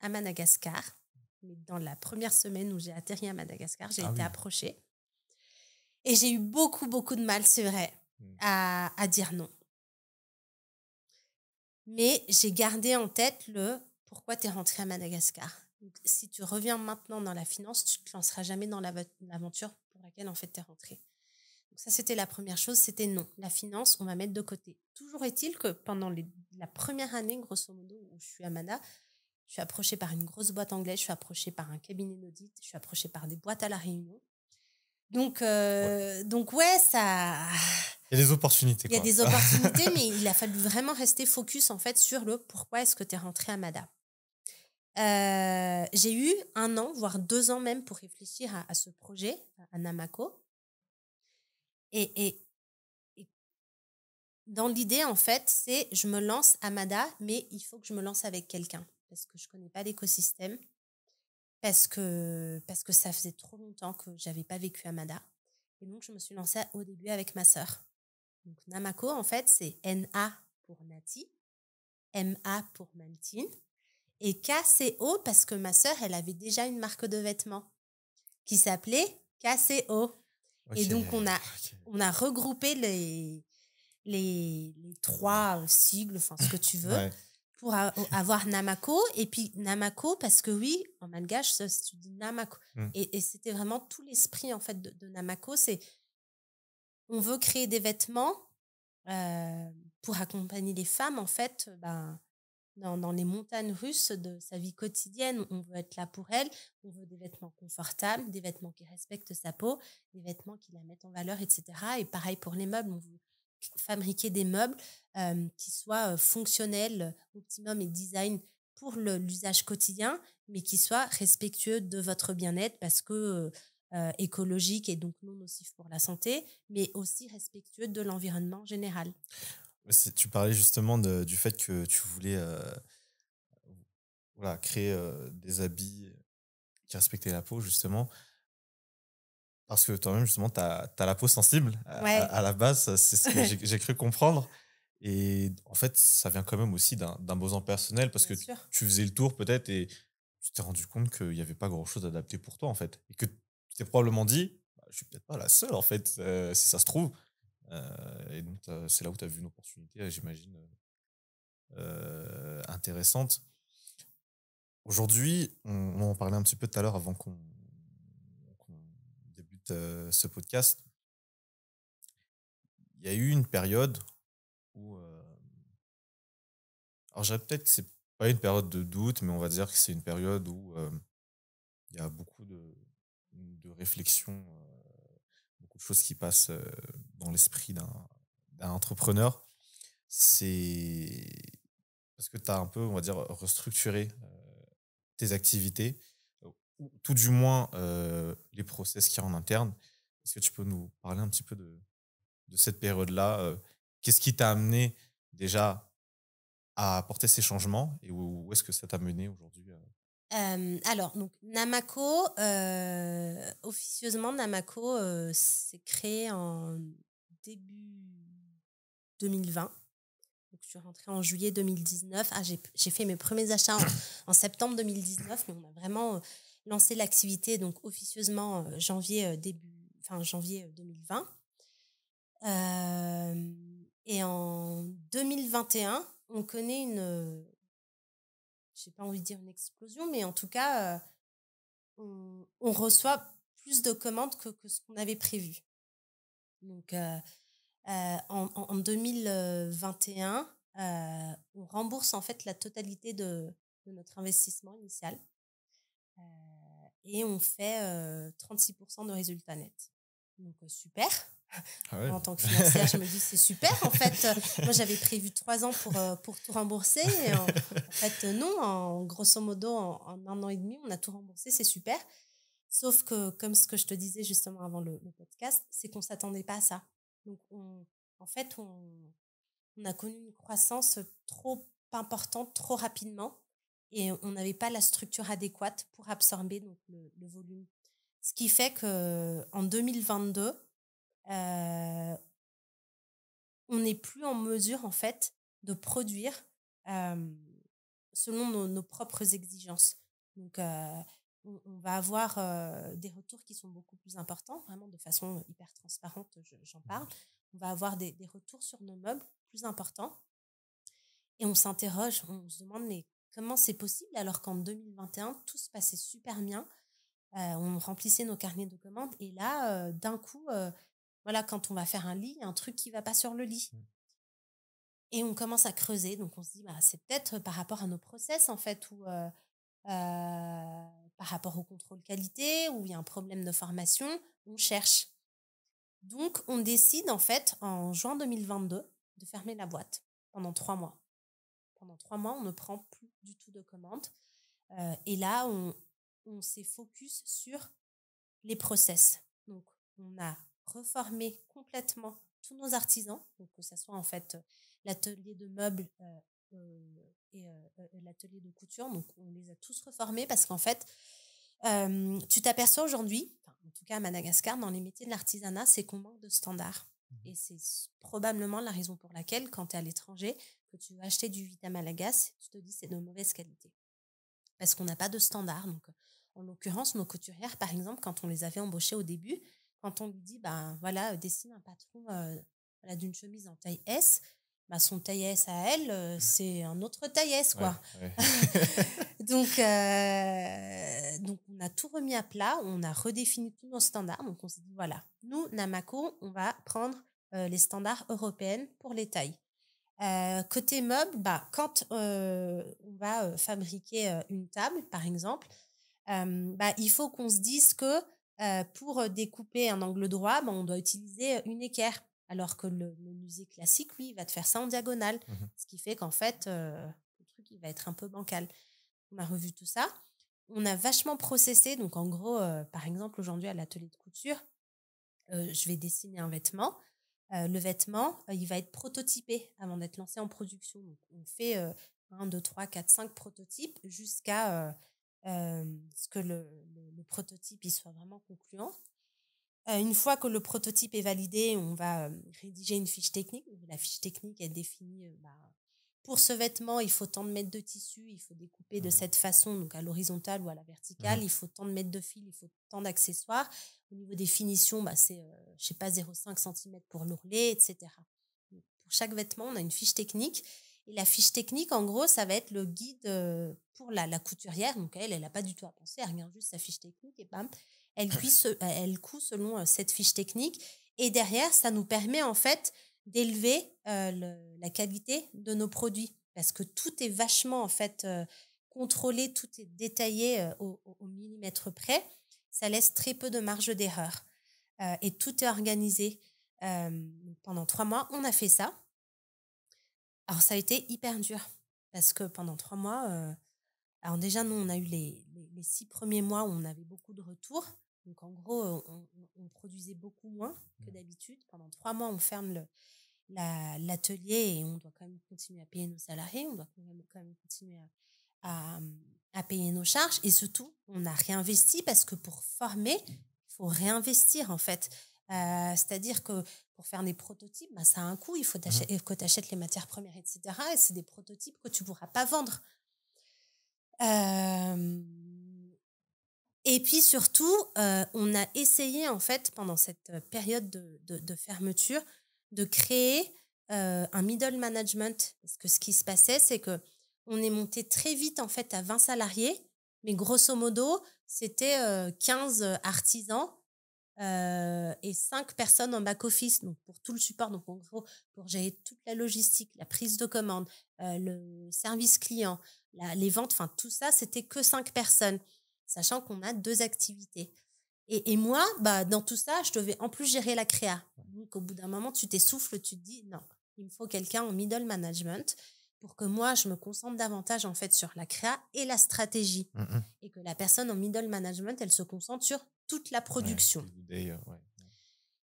à Madagascar. Mais dans la première semaine où j'ai atterri à Madagascar, j'ai Ah été oui. approchée. Et j'ai eu beaucoup de mal, c'est vrai, Mm. à dire non. Mais j'ai gardé en tête le pourquoi tu es rentrée à Madagascar. Donc, si tu reviens maintenant dans la finance, tu ne te lanceras jamais dans l'aventure pour laquelle en fait tu es rentrée. Donc ça, c'était la première chose, c'était non. La finance, on va mettre de côté. Toujours est-il que pendant la première année, grosso modo, où je suis à Mada, je suis approchée par une grosse boîte anglaise, je suis approchée par un cabinet d'audit, je suis approchée par des boîtes à la Réunion. Ouais. Donc ouais, ça... Il y a des opportunités, Il y a quoi. des opportunités, mais il a fallu vraiment rester focus en fait sur le pourquoi est-ce que tu es rentrée à Mada. J'ai eu 1 an, voire 2 ans même pour réfléchir à ce projet, à Namako. Et dans l'idée, en fait, c'est je me lance à Mada, mais il faut que je me lance avec quelqu'un parce que je ne connais pas l'écosystème, parce que ça faisait trop longtemps que je n'avais pas vécu à Mada. Et donc, je me suis lancée au début avec ma sœur. Donc, Namako, en fait, c'est N-A pour Nati, M-A pour Mantine, et K-C-O parce que ma sœur, elle avait déjà une marque de vêtements qui s'appelait K-C-O. Et Ok, donc, ok. on a regroupé les 3 sigles, enfin ce que tu veux, Ouais. pour avoir Namako. Et puis Namako, parce que oui, en malgache, ça, tu dis Namako. Mm. Et c'était vraiment tout l'esprit en fait de Namako. C'est on veut créer des vêtements euh, pour accompagner les femmes en fait dans les montagnes russes de sa vie quotidienne. On veut être là pour elle, on veut des vêtements confortables, des vêtements qui respectent sa peau, des vêtements qui la mettent en valeur, etc. Et pareil pour les meubles, on veut fabriquer des meubles qui soient fonctionnels, optimum et design pour l'usage quotidien, mais qui soient respectueux de votre bien-être parce que écologique et donc non nocif pour la santé, mais aussi respectueux de l'environnement en général. Tu parlais justement du fait que tu voulais voilà, créer des habits qui respectaient la peau, justement. Parce que toi-même, justement, tu as la peau sensible Ouais, à la base, c'est ce que j'ai cru comprendre. Et en fait, ça vient quand même aussi d'un besoin personnel parce bien que sûr. tu faisais le tour peut-être et tu t'es rendu compte qu'il n'y avait pas grand-chose adapté pour toi, en fait. Et que tu t'es probablement dit, bah, je suis peut-être pas la seule, en fait, si ça se trouve. Et donc, c'est là où tu as vu une opportunité, j'imagine, intéressante. Aujourd'hui, on en parlait un petit peu tout à l'heure avant qu'on débute ce podcast. Il y a eu une période où, alors je dirais peut-être que c'est pas une période de doute, mais on va dire que c'est une période où il y a beaucoup de réflexions, beaucoup de choses qui passent dans l'esprit d'un entrepreneur. C'est parce que tu as un peu, on va dire, restructuré tes activités, ou tout du moins les process qu'il y a en interne. Est-ce que tu peux nous parler un petit peu de cette période-là? Qu'est-ce qui t'a amené déjà à apporter ces changements et où est-ce que ça t'a mené aujourd'hui? Alors, donc, Namako, officieusement, Namako s'est créé en début 2020. Donc, je suis rentrée en juillet 2019. J'ai fait mes premiers achats en septembre 2019, mais on a vraiment lancé l'activité donc officieusement janvier 2020. Et en 2021, on connaît j'ai pas envie de dire une explosion, mais en tout cas, on reçoit plus de commandes que ce qu'on avait prévu. Donc, en 2021, on rembourse en fait la totalité de notre investissement initial et on fait 36% de résultats nets. Donc, super. Ah ouais. En tant que financière, je me dis c'est super. En fait, moi, j'avais prévu 3 ans pour tout rembourser. Et en fait, non. Grosso modo, en 1 an et demi, on a tout remboursé. C'est super. Sauf que, comme ce que je te disais justement avant le podcast, c'est qu'on ne s'attendait pas à ça. Donc, en fait, on a connu une croissance trop importante, trop rapidement. Et on n'avait pas la structure adéquate pour absorber donc, le volume. Ce qui fait qu'en 2022, on n'est plus en mesure, en fait, de produire selon nos propres exigences. Donc, on va avoir des retours qui sont beaucoup plus importants, vraiment de façon hyper transparente, j'en parle. On va avoir des retours sur nos meubles plus importants. Et on s'interroge, on se demande, mais comment c'est possible alors qu'en 2021, tout se passait super bien. On remplissait nos carnets de commandes. Et là, d'un coup, voilà, quand on va faire un lit, il y a un truc qui ne va pas sur le lit. Et on commence à creuser. Donc, on se dit, bah, c'est peut-être par rapport à nos process, en fait, ou par rapport au contrôle qualité, où il y a un problème de formation. On cherche. Donc, on décide, en fait, en juin 2022, de fermer la boîte pendant 3 mois. Pendant 3 mois, on ne prend plus du tout de commandes. Et là, on s'est focus sur les process. Donc, on a reformé complètement tous nos artisans, donc que ce soit en fait l'atelier de meubles et l'atelier de couture. Donc, on les a tous reformés parce qu'en fait, tu t'aperçois aujourd'hui, en tout cas à Madagascar, dans les métiers de l'artisanat, c'est qu'on manque de standards. Et c'est probablement la raison pour laquelle, quand tu es à l'étranger, que tu vas acheter du Vita Malagas, tu te dis c'est de mauvaise qualité. Parce qu'on n'a pas de standards. Donc, en l'occurrence, nos couturières, par exemple, quand on les avait embauchées au début, quand on lui dit, ben voilà, dessine un patron voilà, d'une chemise en taille S, ben, son taille S à elle, c'est un autre taille S, Ouais, quoi. ouais. Donc, on a tout remis à plat, on a redéfini tous nos standards. Donc, on s'est dit, voilà, nous, Namako, on va prendre les standards européens pour les tailles. Côté meubles, bah, quand on va fabriquer une table, par exemple, bah, il faut qu'on se dise que pour découper un angle droit, bah, on doit utiliser une équerre. Alors que le menuisier classique, lui, il va te faire ça en diagonale. Mhm. Ce qui fait qu'en fait, le truc, il va être un peu bancal. On a revu tout ça. On a vachement processé. Donc, en gros, par exemple, aujourd'hui, à l'atelier de couture, je vais dessiner un vêtement. Le vêtement, il va être prototypé avant d'être lancé en production. Donc, on fait 1, 2, 3, 4, 5 prototypes jusqu'à ce que le prototype il soit vraiment concluant. Une fois que le prototype est validé, on va rédiger une fiche technique. La fiche technique est définie. Pour ce vêtement, il faut tant de mètres de tissu, il faut découper de cette façon, donc à l'horizontale ou à la verticale. Il faut tant de mètres de fil, il faut tant d'accessoires. Au niveau des finitions, c'est, je sais pas, 0,5 cm pour l'ourlet, etc. Donc, pour chaque vêtement, on a une fiche technique. Et la fiche technique, en gros, ça va être le guide pour la couturière. Donc, elle n'a pas du tout à penser. Elle regarde juste sa fiche technique et bam, elle coud selon cette fiche technique. Et derrière, ça nous permet en fait d'élever la qualité de nos produits. Parce que tout est vachement en fait contrôlé, tout est détaillé au millimètre près. Ça laisse très peu de marge d'erreur. Et tout est organisé. Pendant 3 mois, on a fait ça. Alors, ça a été hyper dur. Parce que pendant 3 mois, alors déjà, nous, on a eu les 6 premiers mois où on avait beaucoup de retours. Donc, en gros, on produisait beaucoup moins que d'habitude. Pendant 3 mois, on ferme l'atelier et on doit quand même continuer à payer nos salariés. On doit quand même continuer à payer nos charges. Et surtout, on a réinvesti parce que pour former, il faut réinvestir, en fait. C'est-à-dire que pour faire des prototypes, ça a un coût. Il faut que tu achètes les matières premières, etc. Et c'est des prototypes que tu ne pourras pas vendre. Et puis surtout, on a essayé en fait pendant cette période de fermeture de créer un middle management. Parce que ce qui se passait, c'est que on est monté très vite en fait à 20 salariés, mais grosso modo, c'était 15 artisans et 5 personnes en back-office, donc pour tout le support, donc en gros, pour gérer toute la logistique, la prise de commande, le service client, les ventes, enfin tout ça, c'était que 5 personnes, sachant qu'on a 2 activités. Et moi, dans tout ça, je devais en plus gérer la créa. Donc au bout d'un moment, tu t'essouffles, tu te dis non, il me faut quelqu'un en middle management pour que moi, je me concentre davantage en fait sur la créa et la stratégie. Et que la personne en middle management, elle se concentre sur toute la production.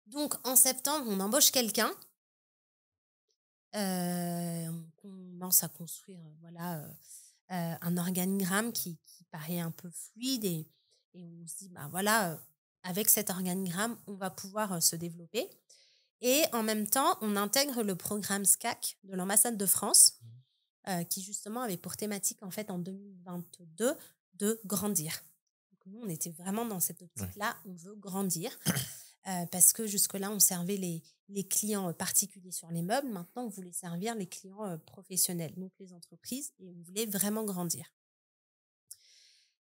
Donc, en septembre, on embauche quelqu'un. On commence à construire un organigramme qui paraît un peu fluide et on se dit, avec cet organigramme, on va pouvoir se développer. Et en même temps, on intègre le programme SCAC de l'ambassade de France qui justement avait pour thématique en fait en 2022 de grandir. Donc, nous, on était vraiment dans cette optique-là, on veut grandir. Parce que jusque-là, on servait les clients particuliers sur les meubles. Maintenant, on voulait servir les clients professionnels, donc les entreprises, et on voulait vraiment grandir.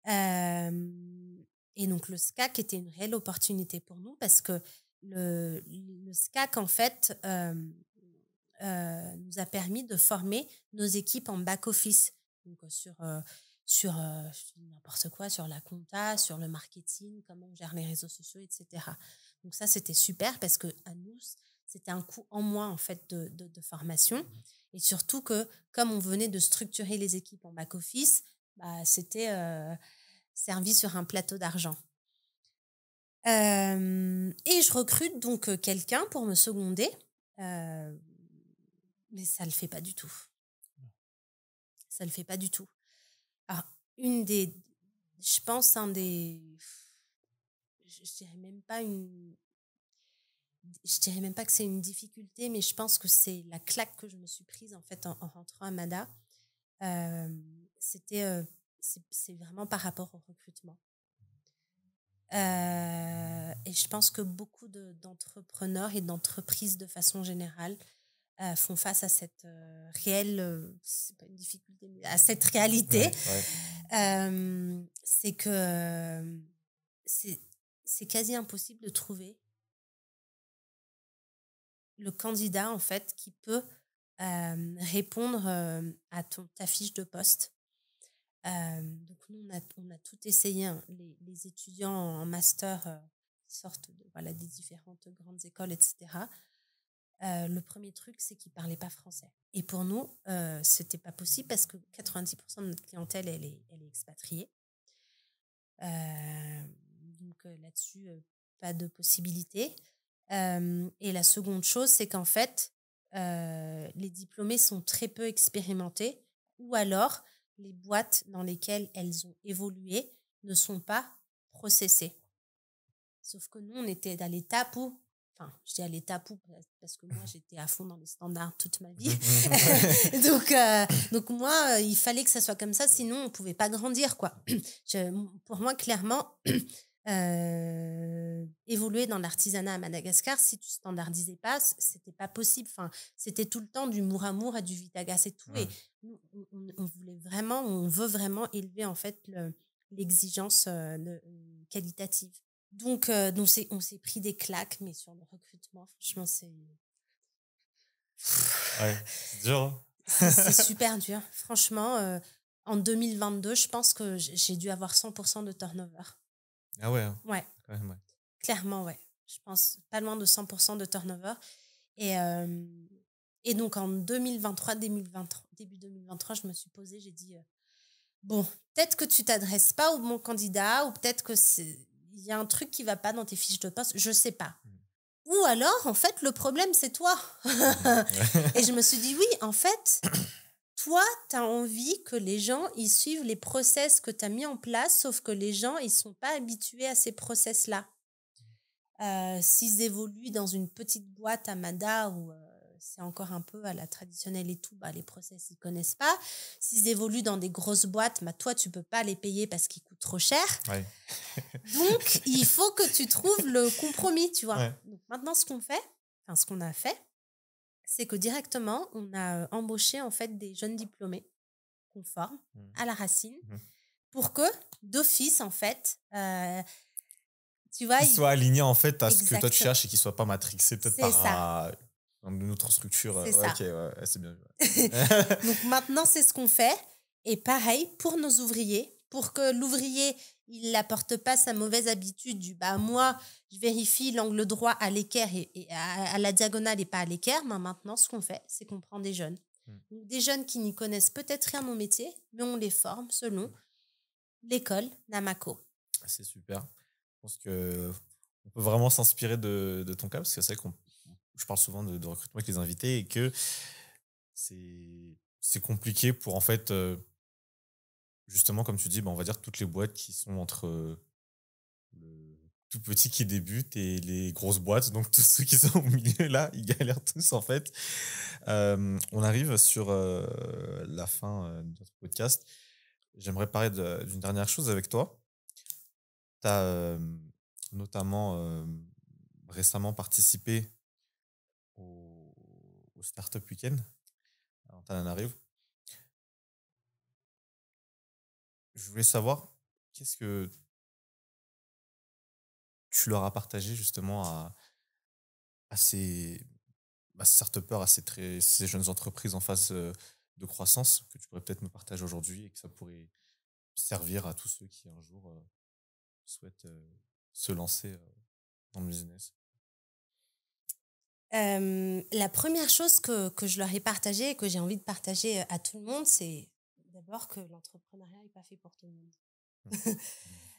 Et donc, le SCAC était une réelle opportunité pour nous parce que le SCAC, en fait, nous a permis de former nos équipes en back-office, donc sur je dis n'importe quoi, sur la compta, sur le marketing, comment on gère les réseaux sociaux, etc. Donc ça, c'était super parce que à nous, c'était un coût en moins en fait de formation. Et surtout que comme on venait de structurer les équipes en back-office, c'était servi sur un plateau d'argent. Et je recrute donc quelqu'un pour me seconder, mais ça ne le fait pas du tout. Ça ne le fait pas du tout. Alors, je pense, je dirais même pas que c'est une difficulté, mais je pense que c'est la claque que je me suis prise en fait en rentrant à Mada. C'est vraiment par rapport au recrutement. Et je pense que beaucoup d'entrepreneurs et d'entreprises de façon générale font face à cette c'est pas une difficulté, mais à cette réalité. C'est que c'est quasi impossible de trouver le candidat en fait qui peut répondre à ta fiche de poste. Donc nous on a tout essayé, hein. Les étudiants en master qui sortent des différentes grandes écoles, etc. Le premier truc, c'est qu'ils ne parlaient pas français. Et pour nous, ce n'était pas possible parce que 90% de notre clientèle, elle est expatriée. Donc là-dessus, pas de possibilité. Et la seconde chose, c'est qu'en fait, les diplômés sont très peu expérimentés ou alors les boîtes dans lesquelles elles ont évolué ne sont pas processées. Sauf que nous, on était à l'étape où, enfin, je dis à l'étape où, parce que moi, j'étais à fond dans les standards toute ma vie. donc moi, il fallait que ça soit comme ça, sinon on ne pouvait pas grandir, quoi. Pour moi, clairement, évoluer dans l'artisanat à Madagascar, si tu standardisais pas, c'était pas possible. Enfin, c'était tout le temps du Mouramour à du Vitagas et tout. Et nous, on veut vraiment élever en fait l'exigence qualitative. Donc on s'est pris des claques, mais sur le recrutement, franchement, c'est dur. Hein. c'est super dur. Franchement, en 2022, je pense que j'ai dû avoir 100% de turnover. Ah ouais. Ouais. Quand même, ouais. Clairement, ouais. Je pense pas loin de 100% de turnover. Et donc, en 2023, début 2023, je me suis posée, j'ai dit, bon, peut-être que tu t'adresses pas au bon candidat ou peut-être que il y a un truc qui va pas dans tes fiches de poste, je sais pas. Ou alors, en fait, le problème, c'est toi. Et je me suis dit, oui, en fait, toi, tu as envie que les gens, ils suivent les process que tu as mis en place, sauf que les gens, ils sont pas habitués à ces process-là. S'ils évoluent dans une petite boîte à Mada où c'est encore un peu à la traditionnelle et tout, bah, les process, ils connaissent pas. S'ils évoluent dans des grosses boîtes, bah, toi, tu peux pas les payer parce qu'ils coûtent trop cher. Ouais. Donc, il faut que tu trouves le compromis, tu vois. Ouais. Donc, maintenant, ce qu'on a fait, c'est que directement, on a embauché en fait des jeunes diplômés qu'on forme à la racine pour que, d'office, en fait, tu vois, Qu'ils soient alignés en fait à ce que toi tu Exactement. cherches et qu'ils soient pas matrixés peut-être C'est par ça. une autre structure. C'est Ouais, ça. ok, ouais, c'est bien. Donc maintenant, c'est ce qu'on fait. Et pareil, pour nos ouvriers, pour que l'ouvrier, il n'apporte pas sa mauvaise habitude du bah moi, je vérifie l'angle droit à l'équerre et à la diagonale et pas à l'équerre. Mais maintenant, ce qu'on fait, c'est qu'on prend des jeunes. Donc, des jeunes qui n'y connaissent peut-être rien au métier, mais on les forme selon l'école Namako. C'est super. Je pense que on peut vraiment s'inspirer de ton cas parce que c'est vrai qu'on je parle souvent de recrutement avec les invités et que c'est compliqué pour en fait justement comme tu dis on va dire toutes les boîtes qui sont entre le tout petit qui débute et les grosses boîtes, donc tous ceux qui sont au milieu là ils galèrent tous en fait. On arrive sur la fin de notre podcast. J'aimerais parler d'une dernière chose avec toi. Tu as notamment récemment participé au Startup Weekend à Antananarivo. Je voulais savoir qu'est-ce que tu leur as partagé justement à ces start-upers, à ces jeunes entreprises en phase de croissance que tu pourrais peut-être nous partager aujourd'hui et que ça pourrait servir à tous ceux qui un jour souhaitent se lancer dans le business. La première chose que je leur ai partagée et que j'ai envie de partager à tout le monde, c'est d'abord que l'entrepreneuriat n'est pas fait pour tout le monde.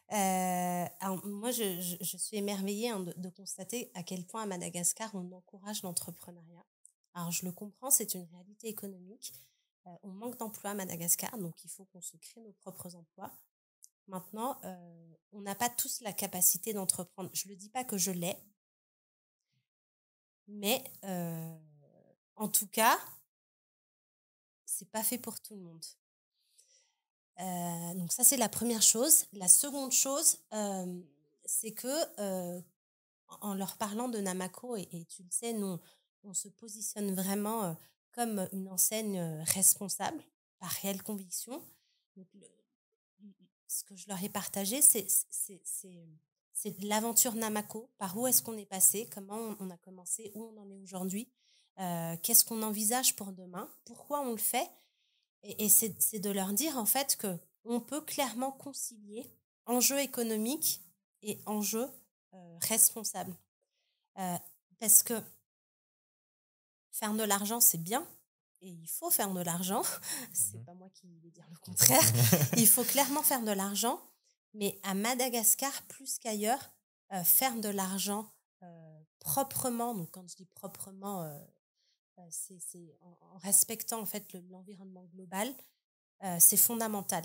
Alors, moi, je suis émerveillée de constater à quel point à Madagascar, on encourage l'entrepreneuriat. Alors, je le comprends, c'est une réalité économique. On manque d'emplois à Madagascar, donc il faut qu'on se crée nos propres emplois. Maintenant, on n'a pas tous la capacité d'entreprendre. Je ne le dis pas que je l'ai, mais en tout cas, c'est pas fait pour tout le monde. Donc ça, c'est la première chose. La seconde chose, c'est que en leur parlant de Namako, et tu le sais, nous, on se positionne vraiment comme une enseigne responsable, par réelle conviction. Donc, ce que je leur ai partagé, c'est l'aventure Namako. Par où est-ce qu'on est passé, comment on a commencé, où on en est aujourd'hui, qu'est-ce qu'on envisage pour demain, pourquoi on le fait. Et c'est de leur dire en fait qu'on peut clairement concilier enjeux économiques et enjeux responsables. Parce que faire de l'argent, c'est bien. Et il faut faire de l'argent. C'est pas moi qui vais dire le contraire. Il faut clairement faire de l'argent. Mais à Madagascar, plus qu'ailleurs, faire de l'argent proprement, donc quand je dis proprement, c'est en respectant en fait l'environnement global, c'est fondamental.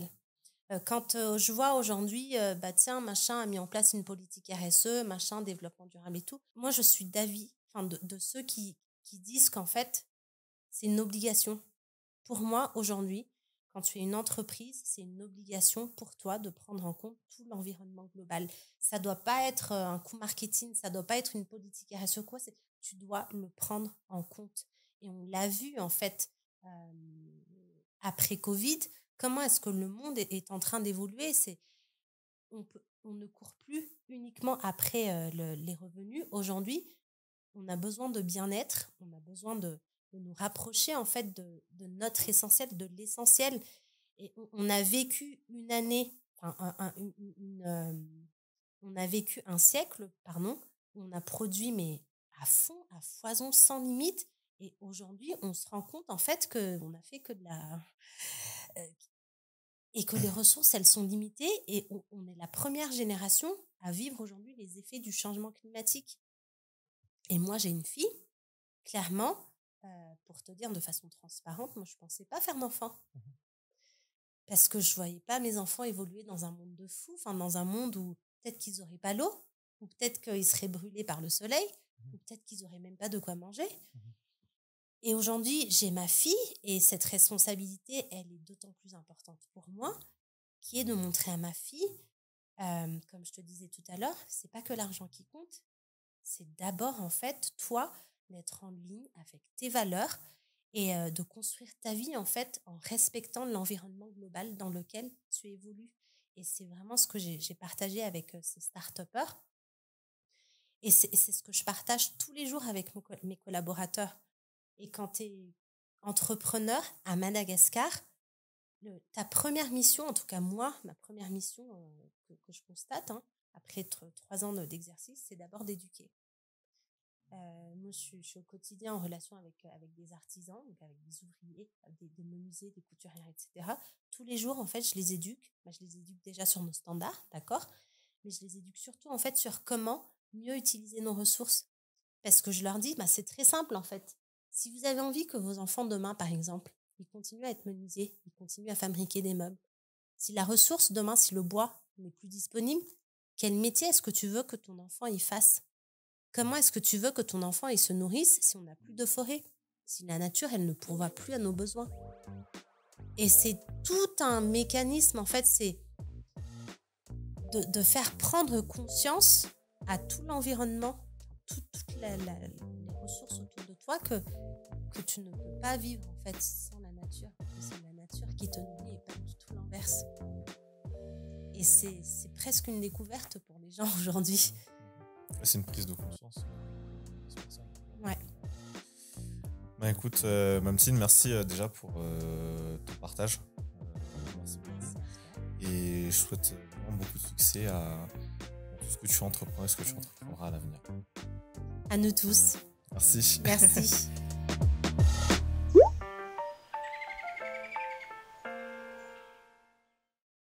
Quand je vois aujourd'hui, bah tiens, machin a mis en place une politique RSE, machin, développement durable et tout, moi je suis d'avis, enfin de ceux qui disent qu'en fait, c'est une obligation. Pour moi, aujourd'hui, quand tu es une entreprise, c'est une obligation pour toi de prendre en compte tout l'environnement global. Ça doit pas être un coup marketing, ça doit pas être une politique RSE quoi, tu dois le prendre en compte. Et on l'a vu en fait après Covid, comment est-ce que le monde est en train d'évoluer. On ne court plus uniquement après les revenus. Aujourd'hui, on a besoin de bien-être, on a besoin de nous rapprocher en fait de notre essentiel, de l'essentiel. Et on a vécu une année, enfin, on a vécu un siècle, pardon, où on a produit mais à fond, à foison, sans limite. Et aujourd'hui, on se rend compte en fait qu'on a fait que de la et que les ressources, elles sont limitées et on est la première génération à vivre aujourd'hui les effets du changement climatique. Et moi, j'ai une fille, clairement, pour te dire de façon transparente, moi, je ne pensais pas faire d'enfant. Parce que je ne voyais pas mes enfants évoluer dans un monde de fous, enfin, dans un monde où peut-être qu'ils n'auraient pas l'eau, ou peut-être qu'ils seraient brûlés par le soleil, ou peut-être qu'ils n'auraient même pas de quoi manger. Et aujourd'hui, j'ai ma fille et cette responsabilité, elle est d'autant plus importante pour moi, qui est de montrer à ma fille, comme je te disais tout à l'heure, c'est pas que l'argent qui compte, c'est d'abord en fait toi d'être en ligne avec tes valeurs et de construire ta vie en fait en respectant l'environnement global dans lequel tu évolues. Et c'est vraiment ce que j'ai partagé avec ces start-upers. Et c'est ce que je partage tous les jours avec mes collaborateurs. Et quand tu es entrepreneur à Madagascar, ta première mission, en tout cas moi, ma première mission que je constate, après 3 ans d'exercice, c'est d'abord d'éduquer. Moi, je suis au quotidien en relation avec des artisans, donc avec des ouvriers, des menuisiers, des couturières, etc. Tous les jours, en fait, je les éduque. Je les éduque déjà sur nos standards, d'accord ? Mais je les éduque surtout, en fait, sur comment mieux utiliser nos ressources. Parce que je leur dis, c'est très simple, en fait. Si vous avez envie que vos enfants demain, par exemple, ils continuent à être menuisiers, ils continuent à fabriquer des meubles. Si la ressource demain, si le bois n'est plus disponible, quel métier est-ce que tu veux que ton enfant y fasse ? Comment est-ce que tu veux que ton enfant il se nourrisse si on n'a plus de forêt ? Si la nature, elle ne pourvoit plus à nos besoins. Et c'est tout un mécanisme, en fait, c'est de faire prendre conscience à tout l'environnement, toutes les ressources autour de toi que tu ne peux pas vivre en fait sans la nature. C'est la nature qui te nourrit et pas du tout l'inverse. Et c'est presque une découverte pour les gens aujourd'hui. C'est une prise de conscience. Ouais. Écoute, Mamtine, merci déjà pour ton partage. Merci beaucoup. Et je souhaite vraiment beaucoup de succès à tout ce que tu entreprends et ce que tu entreprendras à l'avenir. À nous tous. Merci. Merci.